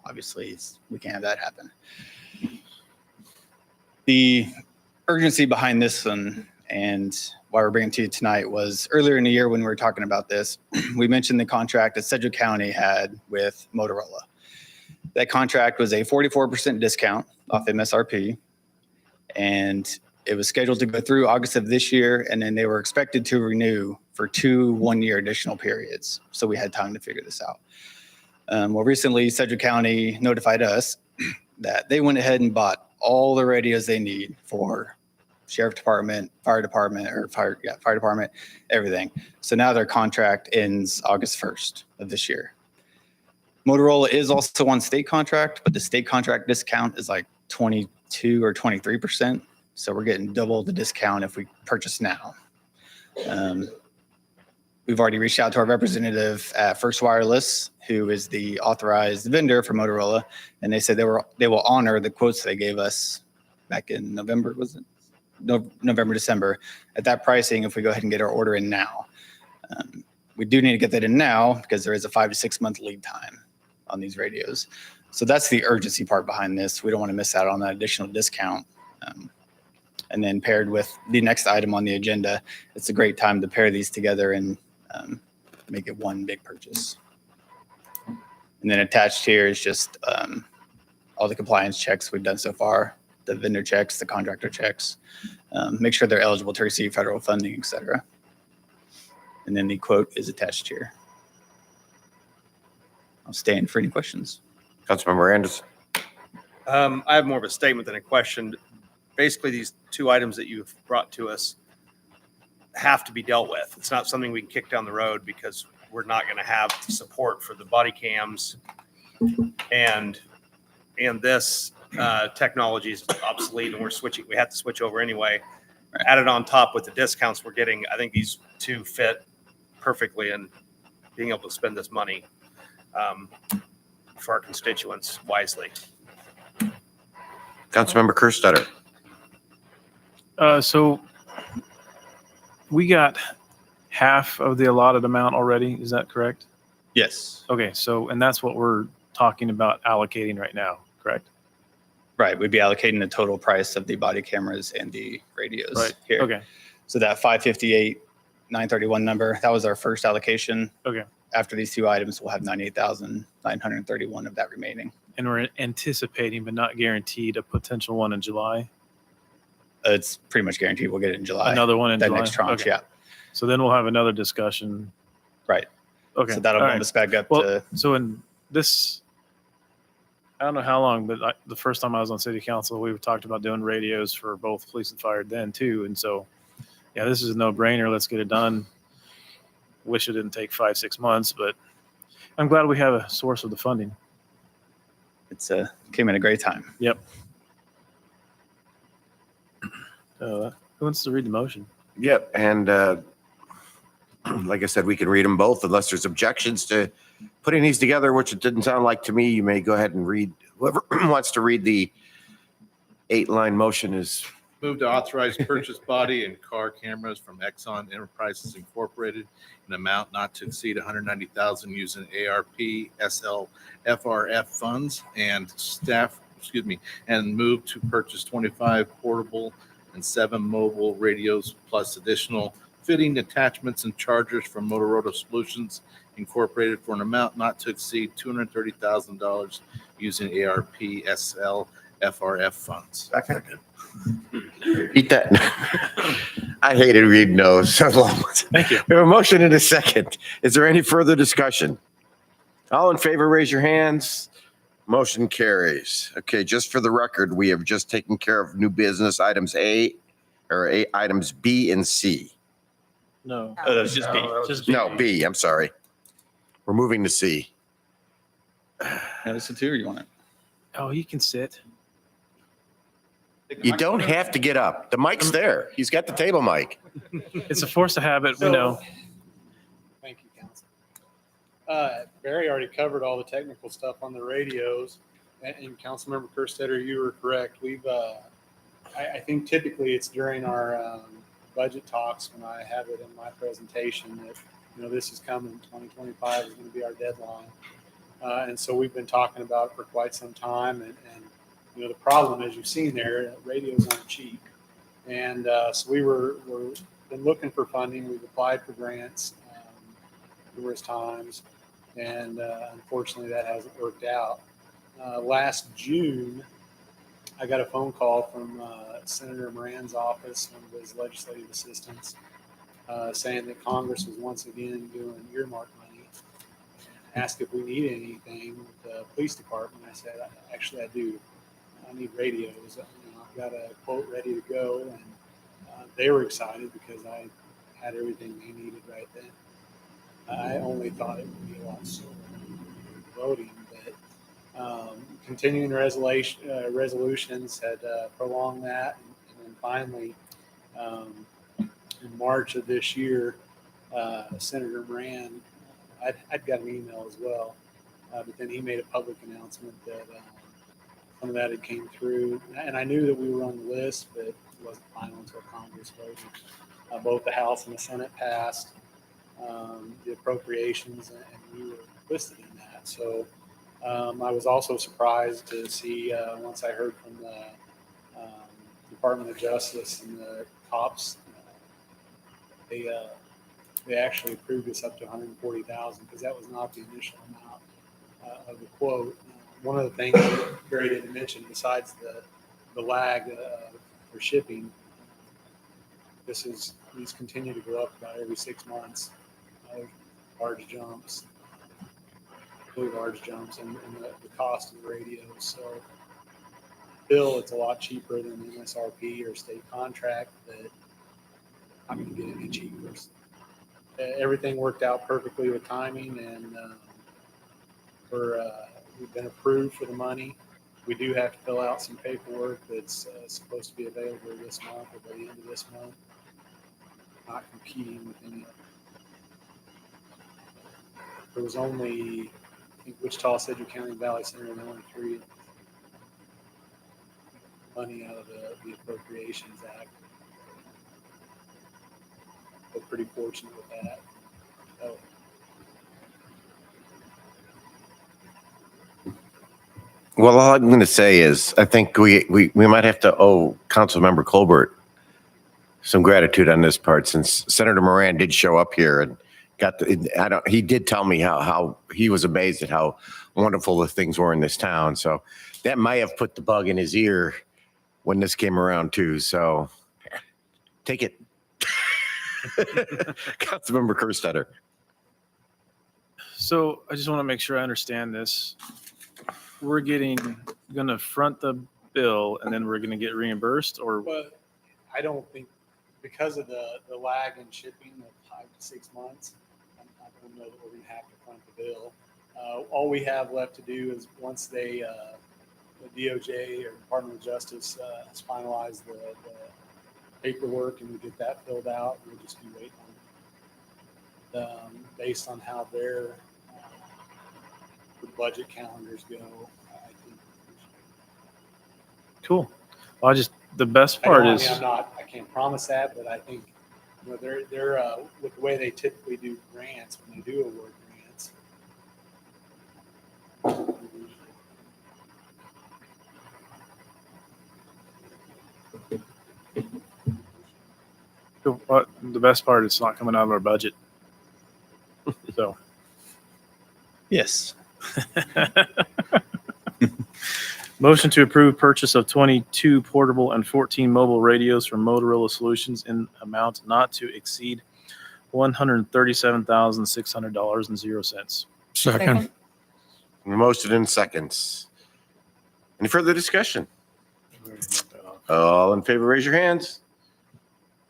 obviously we can't have that happen. The urgency behind this one and why we're bringing it to you tonight was earlier in the year when we were talking about this, we mentioned the contract that Cedric County had with Motorola. That contract was a 44% discount off MSRP. And It was scheduled to go through August of this year, and then they were expected to renew for 2 one-year additional periods. So we had time to figure this out. Well, recently, Cedric County notified us that they went ahead and bought all the radios they need for sheriff department, fire department, fire department, everything. So now their contract ends August 1st of this year. Motorola is also on state contract, but the state contract discount is like 22 or 23%. So we're getting double the discount if we purchase now. We've already reached out to our representative at First Wireless, who is the authorized vendor for Motorola, and they said they will honor the quotes they gave us back in November, was it? November, December, at that pricing if we go ahead and get our order in now. We do need to get that in now because there is a 5 to 6 month lead time on these radios. So that's the urgency part behind this. We don't want to miss out on that additional discount. And then paired with the next item on the agenda, it's a great time to pair these together and make it one big purchase. And then attached here is just all the compliance checks we've done so far, the vendor checks, the contractor checks, make sure they're eligible to receive federal funding, et cetera. And then the quote is attached here. I'll stand for any questions. Councilmember Anderson. I have more of a statement than a question. Basically, these 2 items that you've brought to us have to be dealt with. It's not something we can kick down the road because we're not going to have support for the body cams, and this technology is obsolete, and we have to switch over anyway. Right. Added on top with the discounts we're getting, I think these 2 fit perfectly in being able to spend this money for our constituents wisely. Councilmember Kerstetter. So we got half of the allotted amount already. Is that correct? Yes. Okay. So, and that's what we're talking about allocating right now, correct? Right. We'd be allocating the total price of the body cameras and the radios Right. here. Okay. So that 558,931 number, that was our first allocation. Okay. After these 2 items, we'll have 98,931 of that remaining. And we're anticipating, but not guaranteed, a potential one in July. It's pretty much guaranteed we'll get it in July. Another one in that July. next tranche, Okay. yeah. So then we'll have another discussion. Right. Okay. So that'll All bump right. us back up Well, to, so in this, I don't know how long, but the first time I was on city council, we talked about doing radios for both police and fire then too. And so, yeah, this is a no brainer. Let's get it done. Wish it didn't take 5-6 months, but I'm glad we have a source of the funding. it's came at a great time. Yep. Who wants to read the motion? Yep. And like I said, we can read them both unless there's objections to putting these together, which it didn't sound like to me. You may go ahead and read. Whoever wants to read the 8-line motion is. Move to authorize purchase body and car cameras from Exxon Enterprises Incorporated in amount not to exceed $190,000 using ARP SL FRF funds and and move to purchase 25 portable and 7 mobile radios plus additional fitting attachments and chargers from Motorola Solutions Incorporated for an amount not to exceed $230,000 using ARP SL FRF funds. Eat that. I hated reading those. Thank you. We have a motion and a second. Is there any further discussion? All in favor, raise your hands. Motion carries. Okay, just for the record, we have just taken care of new business items items B and C. No. Oh, that's just B. Just No, B, I'm sorry. We're moving to C. Notice the 2 or you want it? Oh, he can sit. You don't have to get up. The mic's there. He's got the table mic. It's a force of habit. We know. Thank you, Council. Barry already covered all the technical stuff on the radios, and Councilmember Kerstetter, you were correct. We've, I think typically it's during our budget talks when I have it in my presentation that, this is coming. 2025 is going to be our deadline, and so we've been talking about it for quite some time, and the problem, as you've seen there, radios aren't cheap. And so we're been looking for funding. We've applied for grants numerous times. And unfortunately, that hasn't worked out. Last June, I got a phone call from Senator Moran's office, one of his legislative assistants, saying that Congress was once again doing earmark money. Asked if we need anything with the police department. I said, actually, I do. I need radios. I've got a quote ready to go, and they were excited because I had everything they needed right then. I only thought it would be a lot slower voting, but continuing resolutions had prolonged that, and then finally, in March of this year, Senator Moran, I'd got an email as well, but then he made a public announcement that some of that had came through, and I knew that we were on the list, but it wasn't final until Congress voted. Both the House and the Senate passed the appropriations, and we were listed in that. So I was also surprised to see once I heard from the Department of Justice and the cops, they actually approved us up to 140,000 because that was not the initial amount of the quote. One of the things that Gary didn't mention, besides the lag for shipping, these continue to go up about every 6 months. Large jumps, really large jumps, and the cost of the radios. So, bill, it's a lot cheaper than the MSRP or state contract, but I'm going to get any cheaper. Everything worked out perfectly with timing, and we've been approved for the money. We do have to fill out some paperwork that's supposed to be available this month or by the end of this month. Not competing with any of it. There was only, I think, Wichita, Cedric County, and Valley Center, and only 3 money out of the Appropriations Act. We're pretty fortunate with that. So, Well, all I'm going to say is I think we might have to owe Councilmember Colbert some gratitude on this part, since Senator Moran did show up here and he did tell me how he was amazed at how wonderful the things were in this town. So that might have put the bug in his ear when this came around too. So take it. Councilmember Kerstetter. So I just want to make sure I understand this. We're going to front the bill and then we're going to get reimbursed, or but I don't think, because of the lag in shipping of 5 to 6 months, I don't know that we're going to have to front the bill. All we have left to do is once the DOJ or Department of Justice has finalized the paperwork and we get that filled out, we'll just be waiting on it. Based on how their budget calendars go, I think. cool. Well, the best part is I can't promise that, but I think, they're with the way they typically do grants, when they do award grants. but the best part is not coming out of our budget. So Yes. motion to approve purchase of 22 portable and 14 mobile radios from Motorola Solutions in amount not to exceed $137,600.00. Second. Motion in seconds. Any further discussion? All in favor, raise your hands.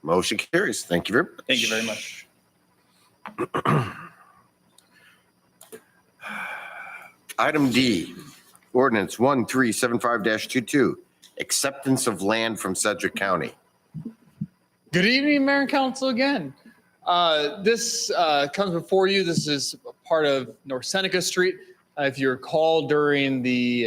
Motion carries. Thank you very much. Thank you very much. Item D, ordinance 1375-22, acceptance of land from Cedric County. Good evening, Mayor and Council again. This comes before you. This is part of North Seneca Street. If you recall, during the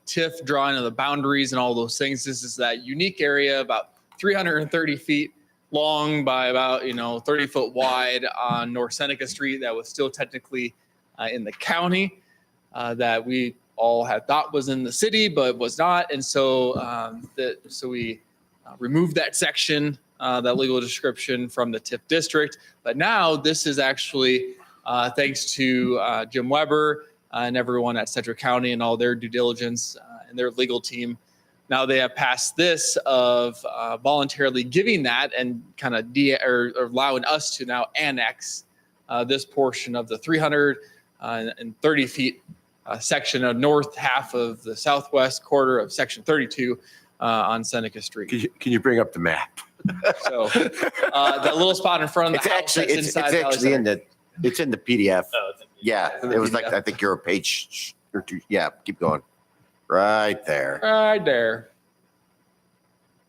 TIF drawing of the boundaries and all those things, this is that unique area about 330 feet long by about 30 foot wide on North Seneca Street that was still technically in the county, that we all had thought was in the city but was not, and so we removed that section, that legal description from the TIF district. But now this is actually thanks to Jim Weber and everyone at Cedric County and all their due diligence and their legal team. Now they have passed this of voluntarily giving that and kind of or allowing us to now annex this portion of the 330 feet section of north half of the southwest quarter of section 32 on Seneca Street. Can you bring up the map? So that little spot in front of the house that's It's inside Valley actually in Center. it's in the PDF. Oh, it's in- Yeah, in the it was like, PDF. I think you're a page or two. Yeah, keep going. Right there. Right there.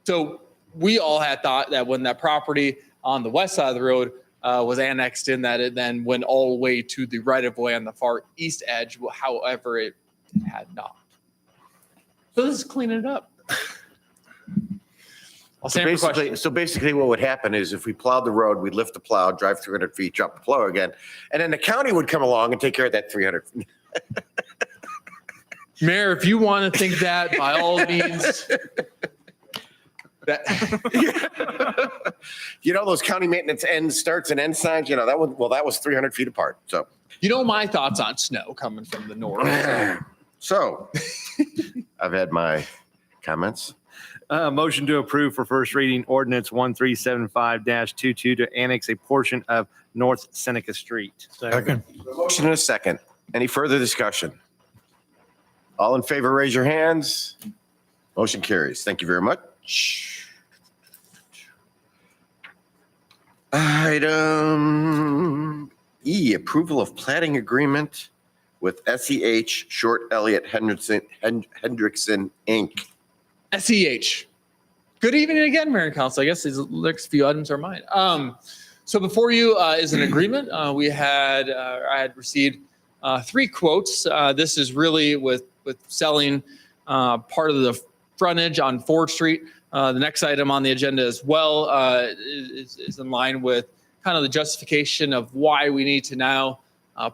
So we all had thought that when that property on the west side of the road was annexed in, that it then went all the way to the right of way on the far east edge. However, it had not. So this is cleaning it up. I'll So stand for questions. basically what would happen is if we plowed the road, we'd lift the plow, drive 300 feet, drop the plow again, and then the county would come along and take care of that 300 feet. Mayor, if you want to think that, by all means. You know, those county maintenance end starts and end signs, that was 300 feet apart. So, You know my thoughts on snow coming from the north. so I've had my comments. Motion to approve for first reading ordinance 1375-22 to annex a portion of North Seneca Street. Second. Motion and a second. Any further discussion? All in favor, raise your hands. Motion carries. Thank you very much. Item E, approval of plating agreement with SEH Short Elliott Hendrickson Inc. SEH. Good evening again, Mayor and Council. I guess these next few items are mine. So before you is an agreement. I had received 3 quotes. This is really with selling part of the frontage on Ford Street. The next item on the agenda as well is in line with kind of the justification of why we need to now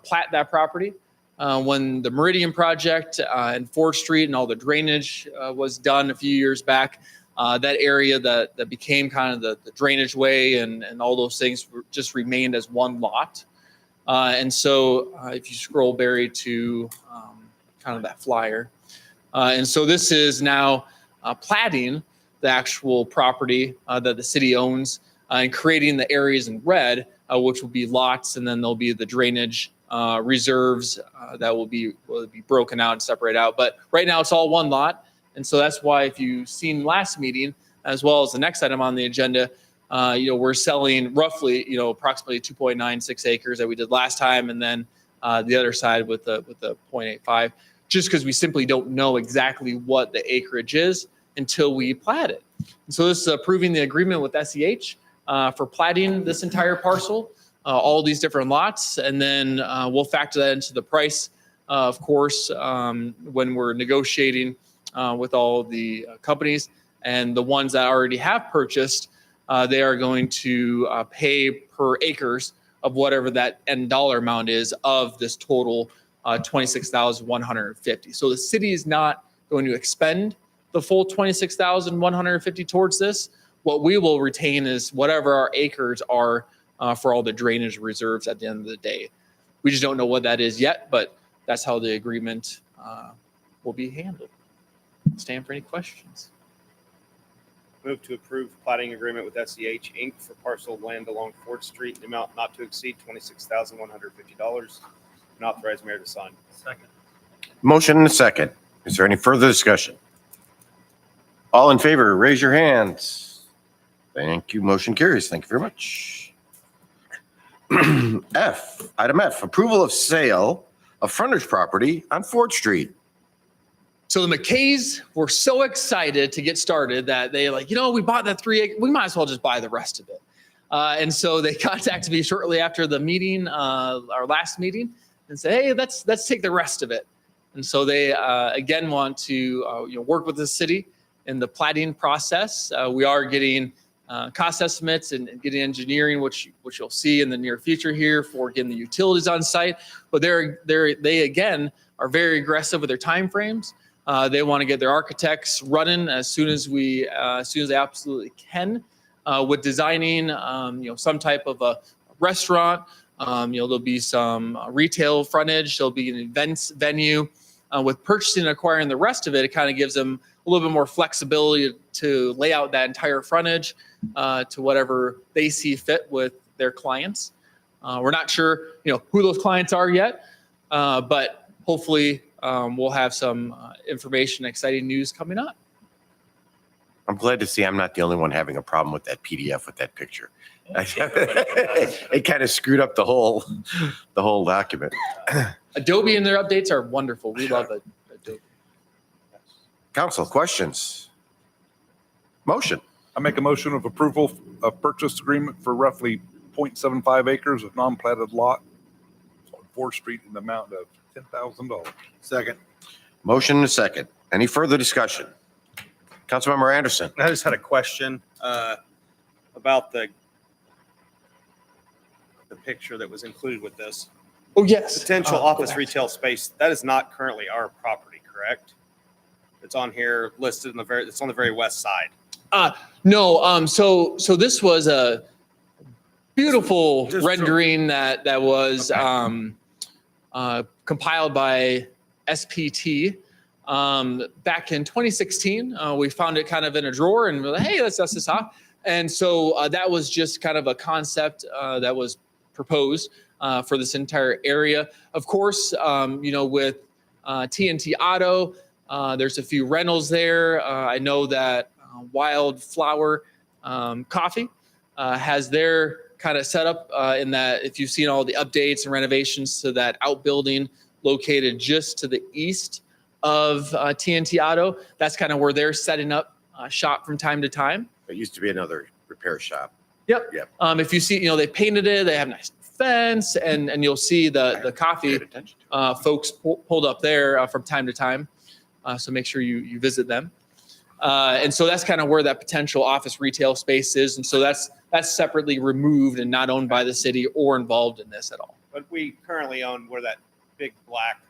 plat that property. When the Meridian project and Ford Street and all the drainage was done a few years back, that area that became kind of the drainage way and all those things just remained as one lot. And so if you scroll, Barry, to kind of that flyer. And so this is now platting the actual property that the city owns and creating the areas in red, which will be lots, and then there'll be the drainage reserves that will be broken out and separate out. But right now it's all one lot. And so that's why if you've seen last meeting, as well as the next item on the agenda, we're selling roughly, approximately 2.96 acres that we did last time. And then the other side with the 0.85, just because we simply don't know exactly what the acreage is until we plat it. And so this is approving the agreement with SEH for platting this entire parcel, all these different lots. And then we'll factor that into the price, of course, when we're negotiating with all the companies. And the ones that already have purchased, they are going to pay per acres of whatever that end dollar amount is of this total $26,150. So the city is not going to expend the full $26,150 towards this. What we will retain is whatever our acres are for all the drainage reserves at the end of the day. We just don't know what that is yet, but that's how the agreement will be handled. Stand for any questions. Move to approve plating agreement with SEH Inc. for parcel of land along Ford Street, the amount not to exceed $26,150, and authorize mayor to sign. Second. Motion and a second. Is there any further discussion? All in favor, raise your hands. Thank you. Motion carries. Thank you very much. Item F, approval of sale of frontage property on Ford Street. So the McKays were so excited to get started that they we bought that 3 acre, we might as well just buy the rest of it. And so they contacted me shortly after the meeting, our last meeting, and said, hey, let's take the rest of it. And so they, again, want to work with the city in the platting process. We are getting cost estimates and getting engineering, which you'll see in the near future here for getting the utilities on site. But they again are very aggressive with their timeframes. They want to get their architects running as soon as they absolutely can with designing, some type of a restaurant. There'll be some retail frontage. There'll be an events venue. With purchasing and acquiring the rest of it, it kind of gives them a little bit more flexibility to lay out that entire frontage to whatever they see fit with their clients. We're not sure, who those clients are yet, but hopefully we'll have some information, exciting news coming up. I'm glad to see I'm not the only one having a problem with that PDF with that picture. It kind of screwed up the whole document. Adobe and their updates are wonderful. We love it. Adobe. Council, questions? Motion. I make a motion of approval of purchase agreement for roughly 0.75 acres of non-platted lot on 4th Street in the amount of $10,000. Second. Motion and a second. Any further discussion? Councilmember Anderson. I just had a question about the picture that was included with this. Oh, yes. Potential Go office back. retail space, that is not currently our property, correct? It's on here listed it's on the very west side. No, so this was a beautiful Just- rendering that was compiled by SPT back in 2016. We found it kind of in a drawer and we're like, hey, let's dust this off. And so that was just kind of a concept that was proposed for this entire area. Of course, with TNT Auto, there's a few rentals there. I know that Wildflower Coffee has their kind of set up in that if you've seen all the updates and renovations to that outbuilding located just to the east of TNT Auto, that's kind of where they're setting up shop from time to time. It used to be another repair shop. Yep. Yep. If you see, they painted it, they have a nice fence, and you'll see the coffee Paid attention to. folks pulled up there from time to time. So make sure you visit them. And so that's kind of where that potential office retail space is. And so that's separately removed and not owned by the city or involved in this at all. But we currently own where that big black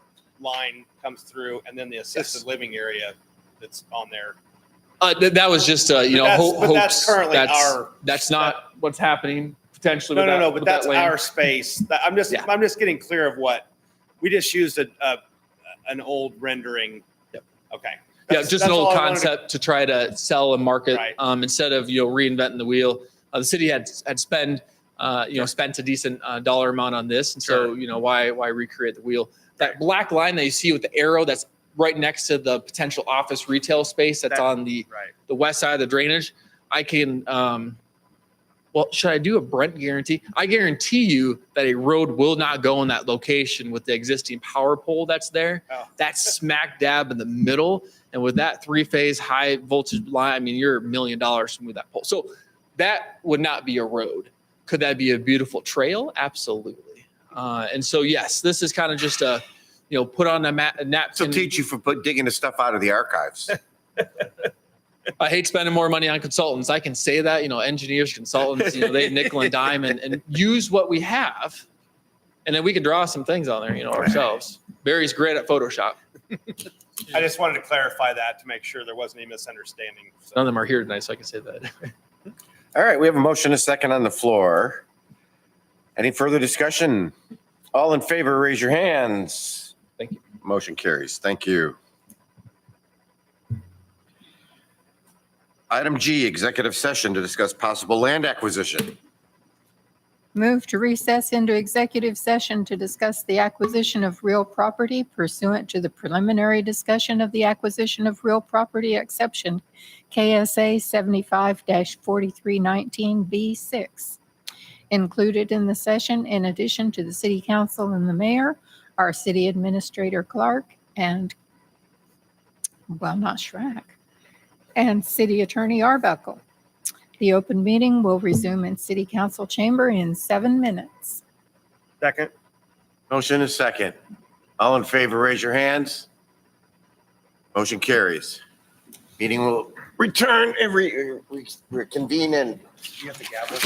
line comes through and then the assisted living area that's on there. That was just, But that's hopes. currently our. That's not what's happening potentially. No, with but that that's land. our space. I'm just getting clear of what, we just used an old rendering. Yep. Okay. Yeah, That's- just an that's all old I wanted to- concept to try to sell and market Right. instead of reinventing the wheel. The city had spent a decent dollar amount on this, and so why recreate the wheel? That black line that you see with the arrow that's right next to the potential office retail space that's on the west side of the drainage. I can should I do a Brent guarantee? I guarantee you that a road will not go in that location with the existing power pole that's there. Oh. That's smack dab in the middle. And with that 3-phase high voltage line, I mean, you're $1 million to move that pole. So that would not be a road. Could that be a beautiful trail? Absolutely. And so, yes, this is kind of just a, put on a napkin. This will teach you for digging the stuff out of the archives. I hate spending more money on consultants. I can say that, engineers, consultants, they nickel and dime and use what we have. And then we can draw some things on there, ourselves. Barry's great at Photoshop. I just wanted to clarify that to make sure there wasn't any misunderstanding. So. None of them are here tonight, so I can say that. All right, we have a motion and a second on the floor. Any further discussion? All in favor, raise your hands. Thank you. Motion carries. Thank you. Item G, executive session to discuss possible land acquisition. Move to recess into executive session to discuss the acquisition of real property pursuant to the preliminary discussion of the acquisition of real property exception KSA 75-4319B6. Included in the session, in addition to the city council and the mayor, are city administrator Clark and, not Hvac, and city attorney Arbuckle. The open meeting will resume in city council chamber in 7 minutes. Second. Motion is second. All in favor, raise your hands. Motion carries. Meeting will return reconvene in. You have the gavel.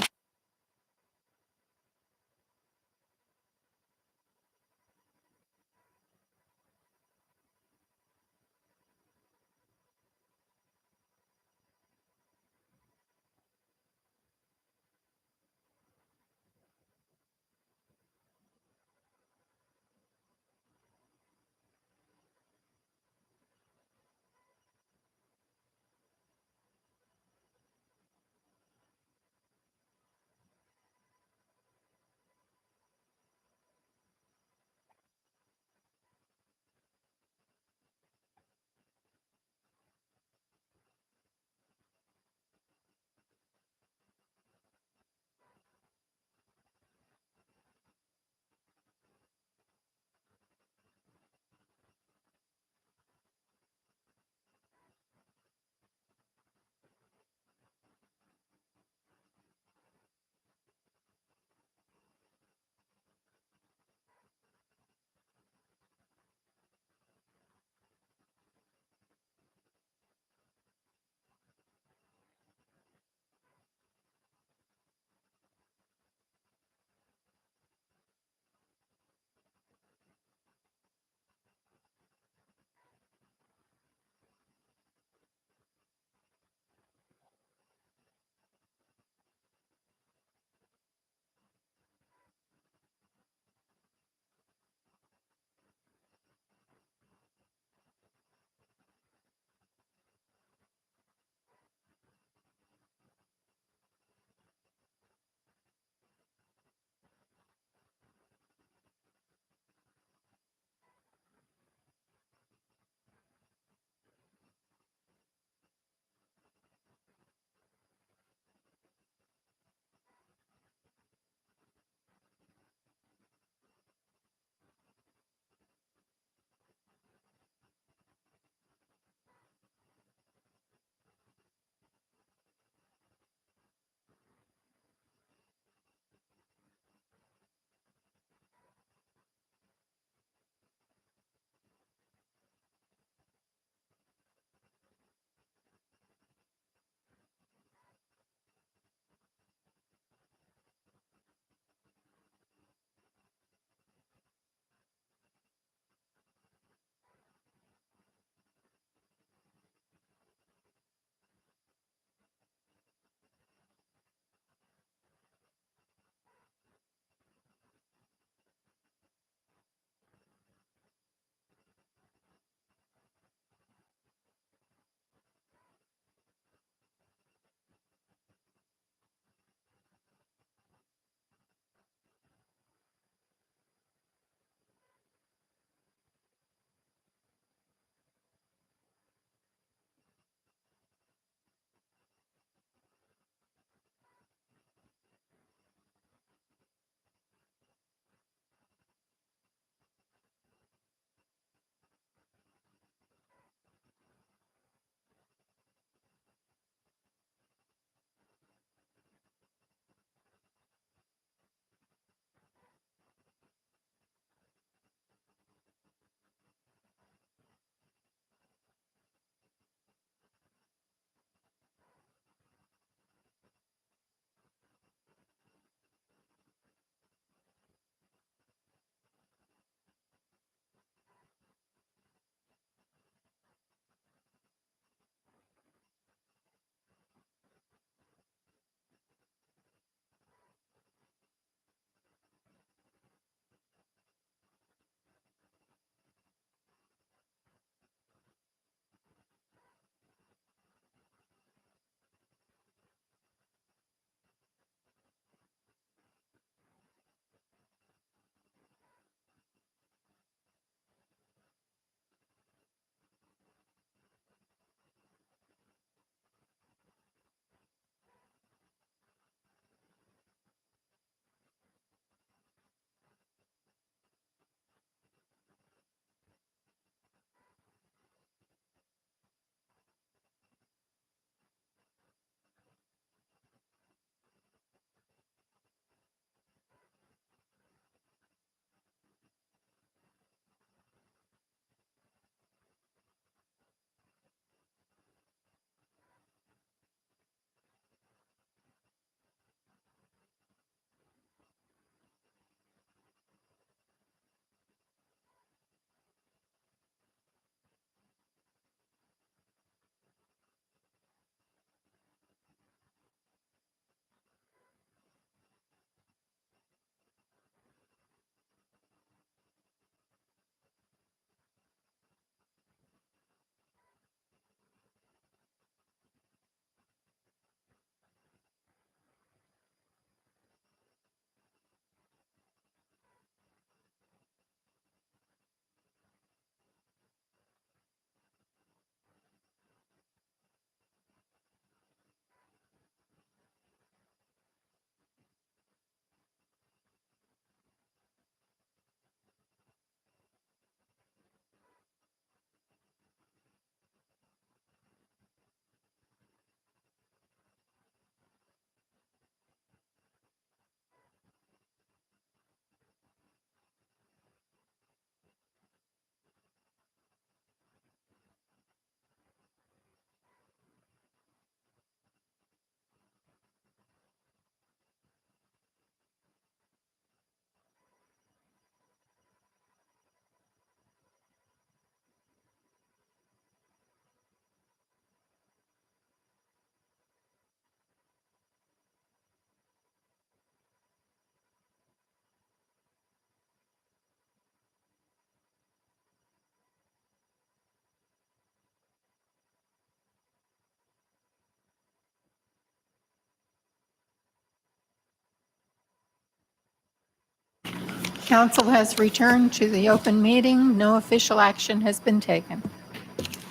Council has returned to the open meeting. No official action has been taken.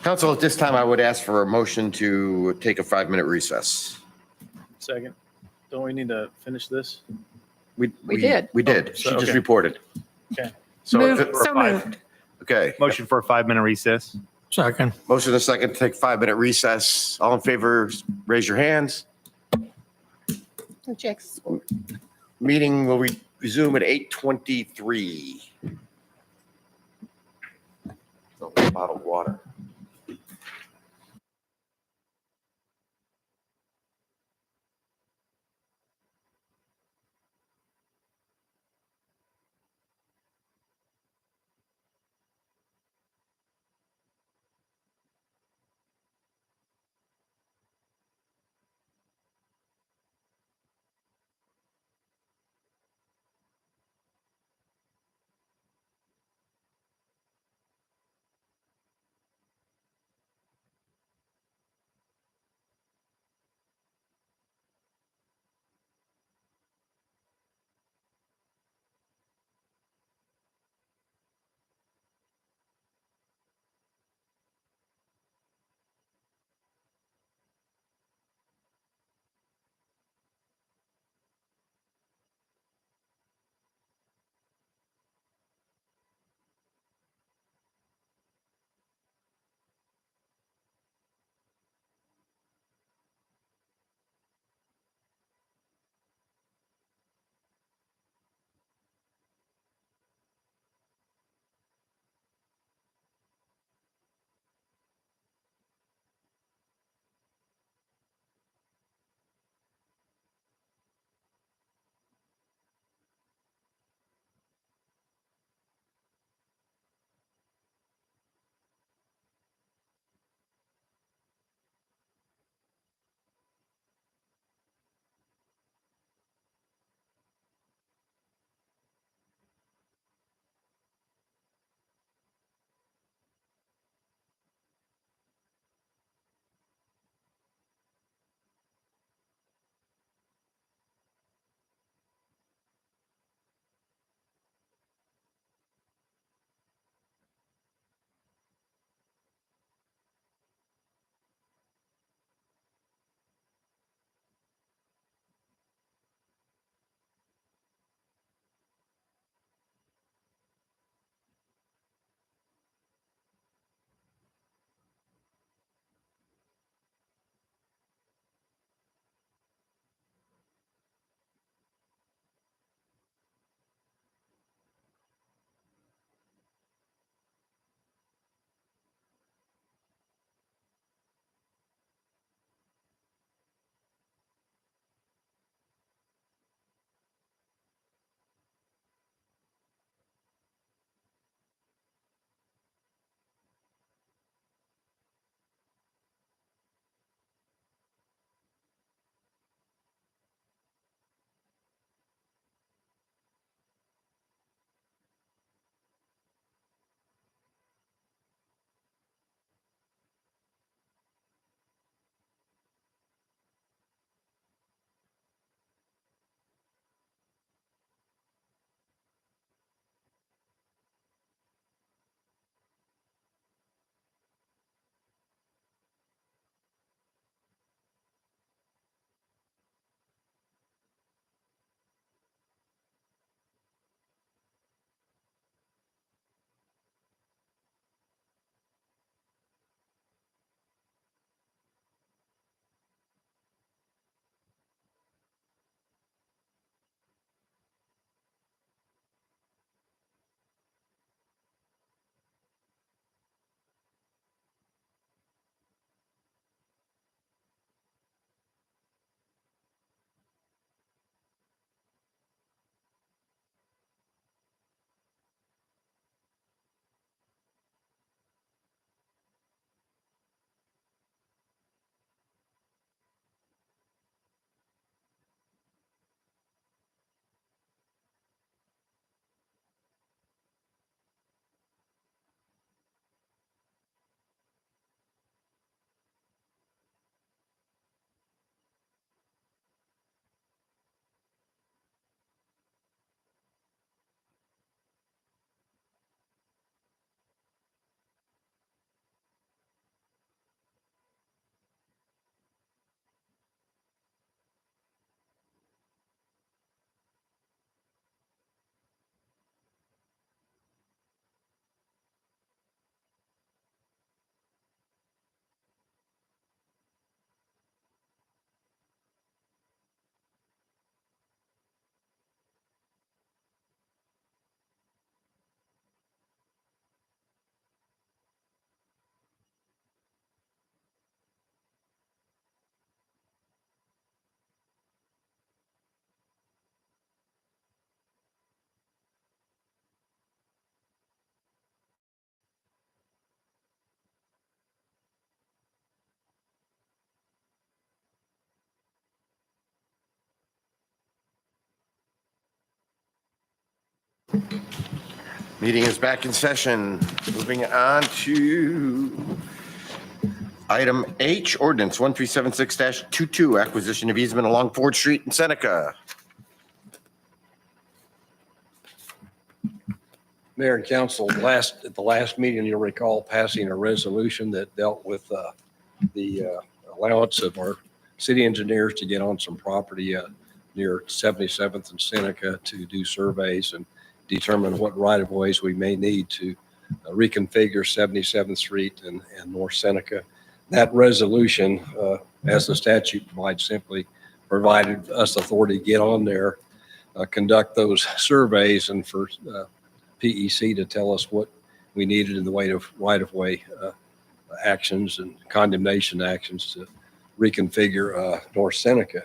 Council, at this time, I would ask for a motion to take a 5-minute recess. Second. Don't we need to finish this? We did. We did. Oh, She so- just okay. reported. So Moved. So five- moved. Okay. Motion for a 5-minute recess. Second. Motion and a second to take 5-minute recess. All in favor, raise your hands. Go Jack's. Meeting will resume at 8:23. Bottled water. Meeting is back in session. Moving on to item H, ordinance 1376-22, acquisition of easement along Ford Street in Seneca. Mayor and council, at the last meeting, you'll recall passing a resolution that dealt with the allowance of our city engineers to get on some property near 77th and Seneca to do surveys and determine what right-of-ways we may need to reconfigure 77th Street and North Seneca. That resolution, as the statute provides, simply provided us authority to get on there, conduct those surveys, and for PEC to tell us what we needed in the way of right-of-way actions and condemnation actions to reconfigure North Seneca.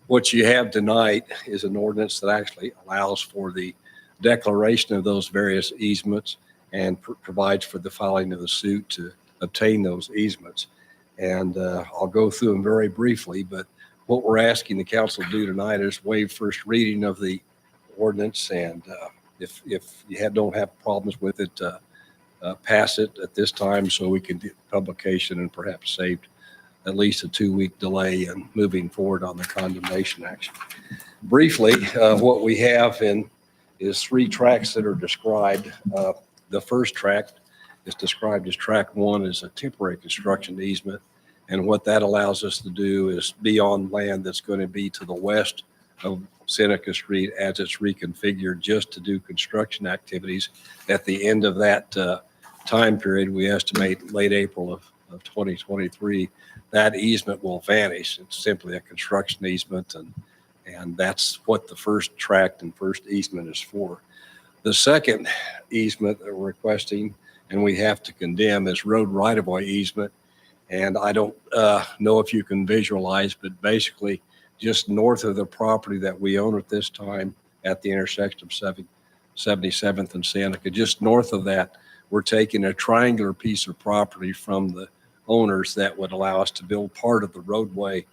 What you have tonight is an ordinance that actually allows for the declaration of those various easements and provides for the filing of the suit to obtain those easements. And I'll go through them very briefly, but what we're asking the council to do tonight is waive first reading of the ordinance, and if you don't have problems with it, pass it at this time so we can do publication and perhaps saved at least a 2-week delay in moving forward on the condemnation action. Briefly, what we have is 3 tracts that are described. The first tract is described as tract 1 as a temporary construction easement. And what that allows us to do is be on land that's going to be to the west of Seneca Street as it's reconfigured just to do construction activities. At the end of that time period, we estimate late April of 2023, that easement will vanish. It's simply a construction easement, and that's what the first tract and first easement is for. The second easement that we're requesting, and we have to condemn, is road right-of-way easement. And I don't know if you can visualize, but basically just north of the property that we own at this time at the intersection of 77th and Seneca, just north of that, we're taking a triangular piece of property from the owners that would allow us to build part of the roadway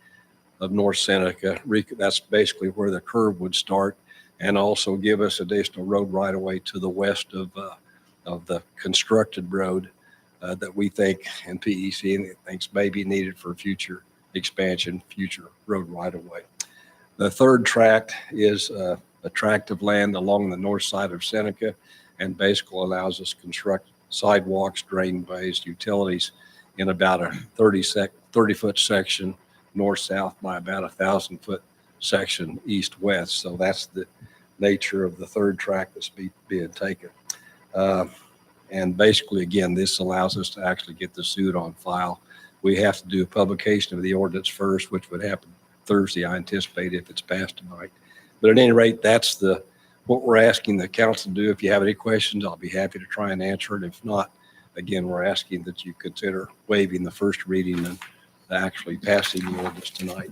of North Seneca. That's basically where the curve would start, and also give us additional road right away to the west of the constructed road that we think, and PEC thinks may be needed for future expansion, future road right of way. The third tract is a tract of land along the north side of Seneca, and basically allows us to construct sidewalks, drainways, utilities in about a 30-foot section north-south by about 1,000-foot section east-west. So that's the nature of the third tract that's being taken. And basically, again, this allows us to actually get the suit on file. We have to do a publication of the ordinance first, which would happen Thursday, I anticipate, if it's passed tonight. But at any rate, that's what we're asking the council to do. If you have any questions, I'll be happy to try and answer it. If not, again, we're asking that you consider waiving the first reading and actually passing the ordinance tonight.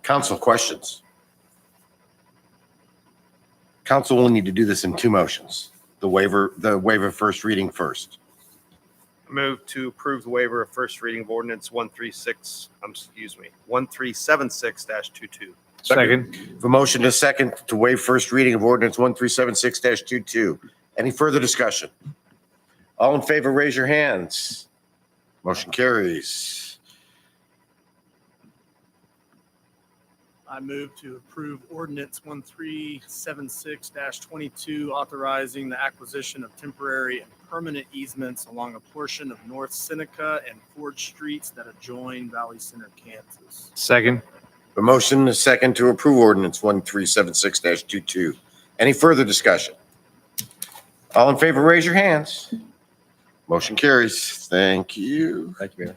Council questions? Council will need to do this in 2 motions. The waiver first reading first. Move to approve the waiver of first reading of ordinance 1376-22. Second. The motion is second to waive first reading of ordinance 1376-22. Any further discussion? All in favor, raise your hands. Motion carries. I move to approve ordinance 1376-22, authorizing the acquisition of temporary and permanent easements along a portion of North Seneca and Ford Streets that adjoin Valley Center, Kansas. Second. The motion is second to approve ordinance 1376-22. Any further discussion? All in favor, raise your hands. Motion carries. Thank you. Thank you, Mayor.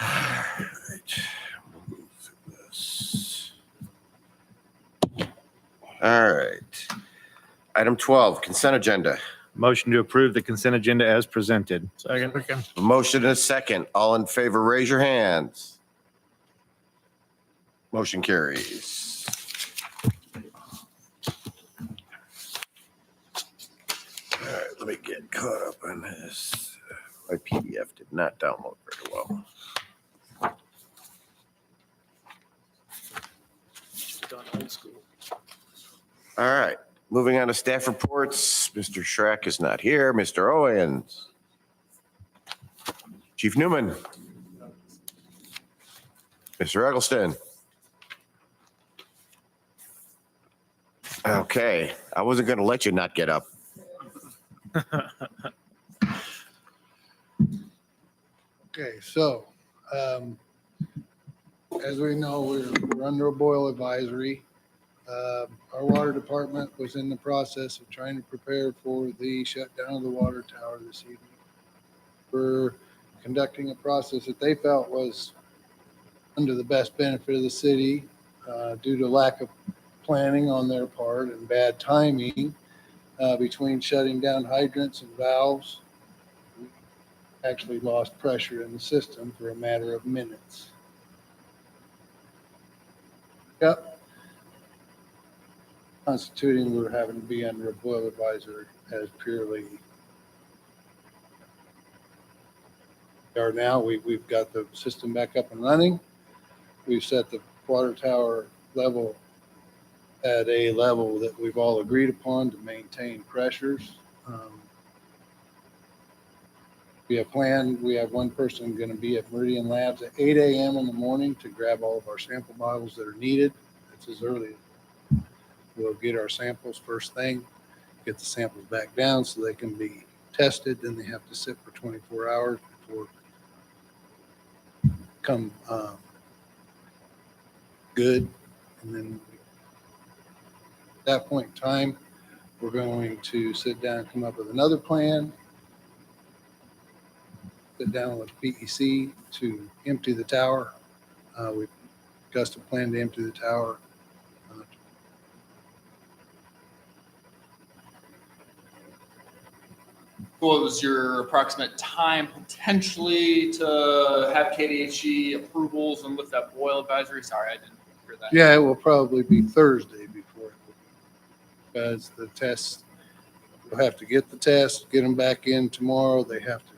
All right. We'll move through this. All right. Item 12, consent agenda. Motion to approve the consent agenda as presented. Second. A motion is second. All in favor, raise your hands. Motion carries. All right, let me get caught up on this. My PDF did not download very well. Done old school. All right, moving on to staff reports. Mr. Schreck is not here. Mr. Owens. Chief Newman. Mr. Eggleston. Okay, I wasn't going to let you not get up. Okay, so, as we know, we're under a boil advisory. Our water department was in the process of trying to prepare for the shutdown of the water tower this evening. We're conducting a process that they felt was under the best benefit of the city, due to lack of planning on their part and bad timing, between shutting down hydrants and valves. We actually lost pressure in the system for a matter of minutes. Yep. Constituting we're having to be under a boil advisor as purely. We are now, we've got the system back up and running. We've set the water tower level at a level that we've all agreed upon to maintain pressures. We have planned, we have one person going to be at Meridian Labs at 8 a.m. in the morning to grab all of our sample bottles that are needed. It's as early. We'll get our samples first thing, get the samples back down so they can be tested. Then they have to sit for 24 hours before come good. And then at that point in time, we're going to sit down and come up with another plan. Sit down with PEC to empty the tower. We've discussed a plan to empty the tower. What was your approximate time potentially to have KDHE approvals and lift that boil advisory? Sorry, I didn't hear that. Yeah, it will probably be Thursday before it will be, because the tests, we'll have to get the tests, get them back in tomorrow. They have to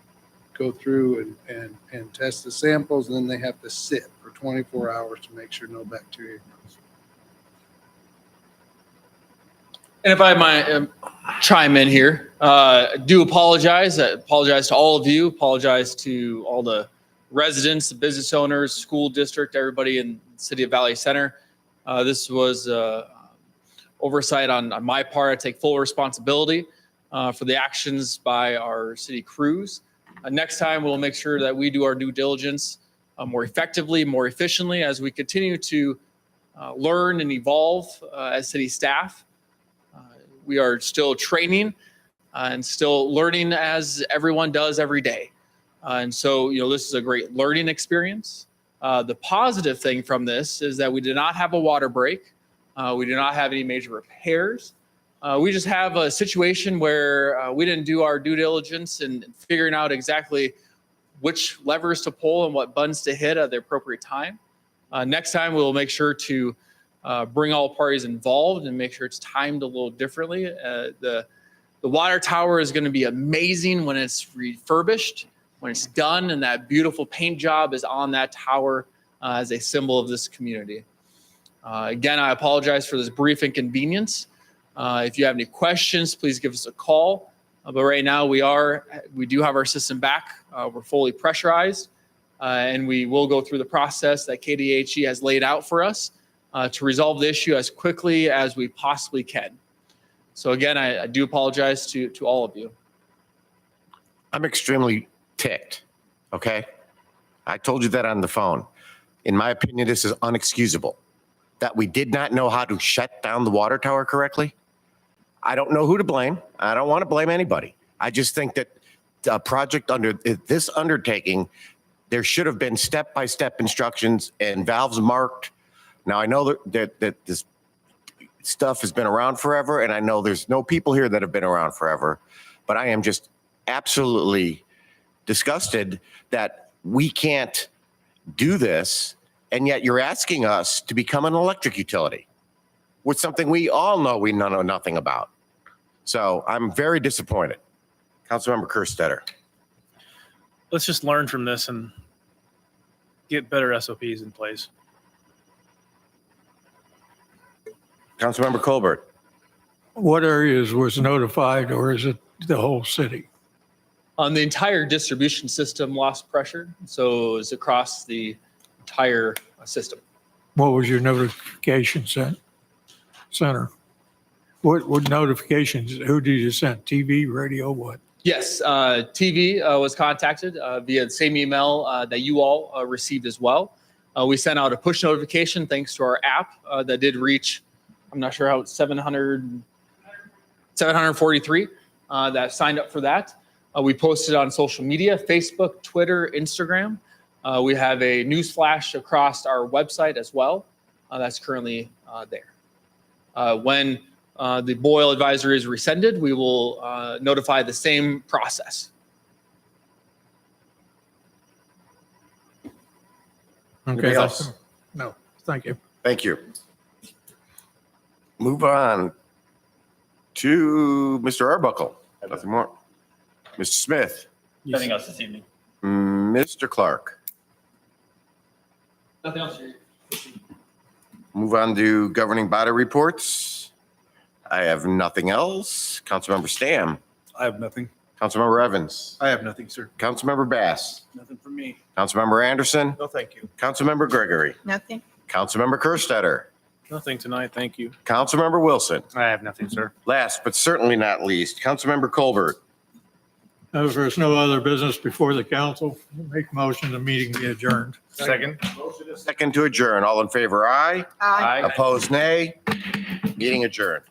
go through and test the samples, and then they have to sit for 24 hours to make sure no bacteria grows. And if I might chime in here, do apologize. I apologize to all of you. Apologize to all the residents, the business owners, school district, everybody in the city of Valley Center. This was oversight on my part. I take full responsibility for the actions by our city crews. Next time, we'll make sure that we do our due diligence more effectively, more efficiently as we continue to learn and evolve as city staff. We are still training and still learning as everyone does every day. And so, this is a great learning experience. The positive thing from this is that we did not have a water break. We did not have any major repairs. We just have a situation where we didn't do our due diligence in figuring out exactly which levers to pull and what buttons to hit at the appropriate time. Next time, we'll make sure to bring all parties involved and make sure it's timed a little differently. The water tower is going to be amazing when it's refurbished, when it's done, and that beautiful paint job is on that tower as a symbol of this community. Again, I apologize for this brief inconvenience. If you have any questions, please give us a call. But right now, we do have our system back. We're fully pressurized, and we will go through the process that KDHE has laid out for us to resolve the issue as quickly as we possibly can. So again, I do apologize to all of you. I'm extremely ticked, okay? I told you that on the phone. In my opinion, this is unexcusable. That we did not know how to shut down the water tower correctly. I don't know who to blame. I don't want to blame anybody. I just think that a project under this undertaking, there should have been step-by-step instructions and valves marked. Now, I know that this stuff has been around forever, and I know there's no people here that have been around forever, but I am just absolutely disgusted that we can't do this, and yet you're asking us to become an electric utility with something we all know we know nothing about. So I'm very disappointed. Councilmember Kerstetter. Let's just learn from this and get better SOPs in place. Councilmember Colbert. what areas was notified, or is it the whole city? On the entire distribution system lost pressure, so it's across the entire system. What was your notification center? What notifications? Who did you send? TV, radio, what? Yes, TV was contacted via the same email that you all received as well. We sent out a push notification thanks to our app that did reach, I'm not sure how, 743 that signed up for that. We posted on social media, Facebook, Twitter, Instagram. We have a news flash across our website as well. That's currently there. When the boil advisory is rescinded, we will notify the same process. Anybody Okay. else? No, thank you. Thank you. Move on to Mr. Arbuckle. Nothing more. Mr. Smith, Nothing else this evening. Mr. Clark. Nothing else. Move on to governing body reports. I have nothing else. Councilmember Stam, I have nothing. Councilmember Evans, I have nothing, sir. Councilmember Bass, Nothing from me. Councilmember Anderson, No, thank you. Councilmember Gregory, Nothing. Councilmember Kerstetter, Nothing tonight, thank you. Councilmember Wilson. I have nothing, sir. Last but certainly not least, Councilmember Colbert. If there's no other business before the council, make motion the meeting be adjourned. Second. Second to adjourn. All in favor, aye. Aye. Opposed, nay. Meeting adjourned.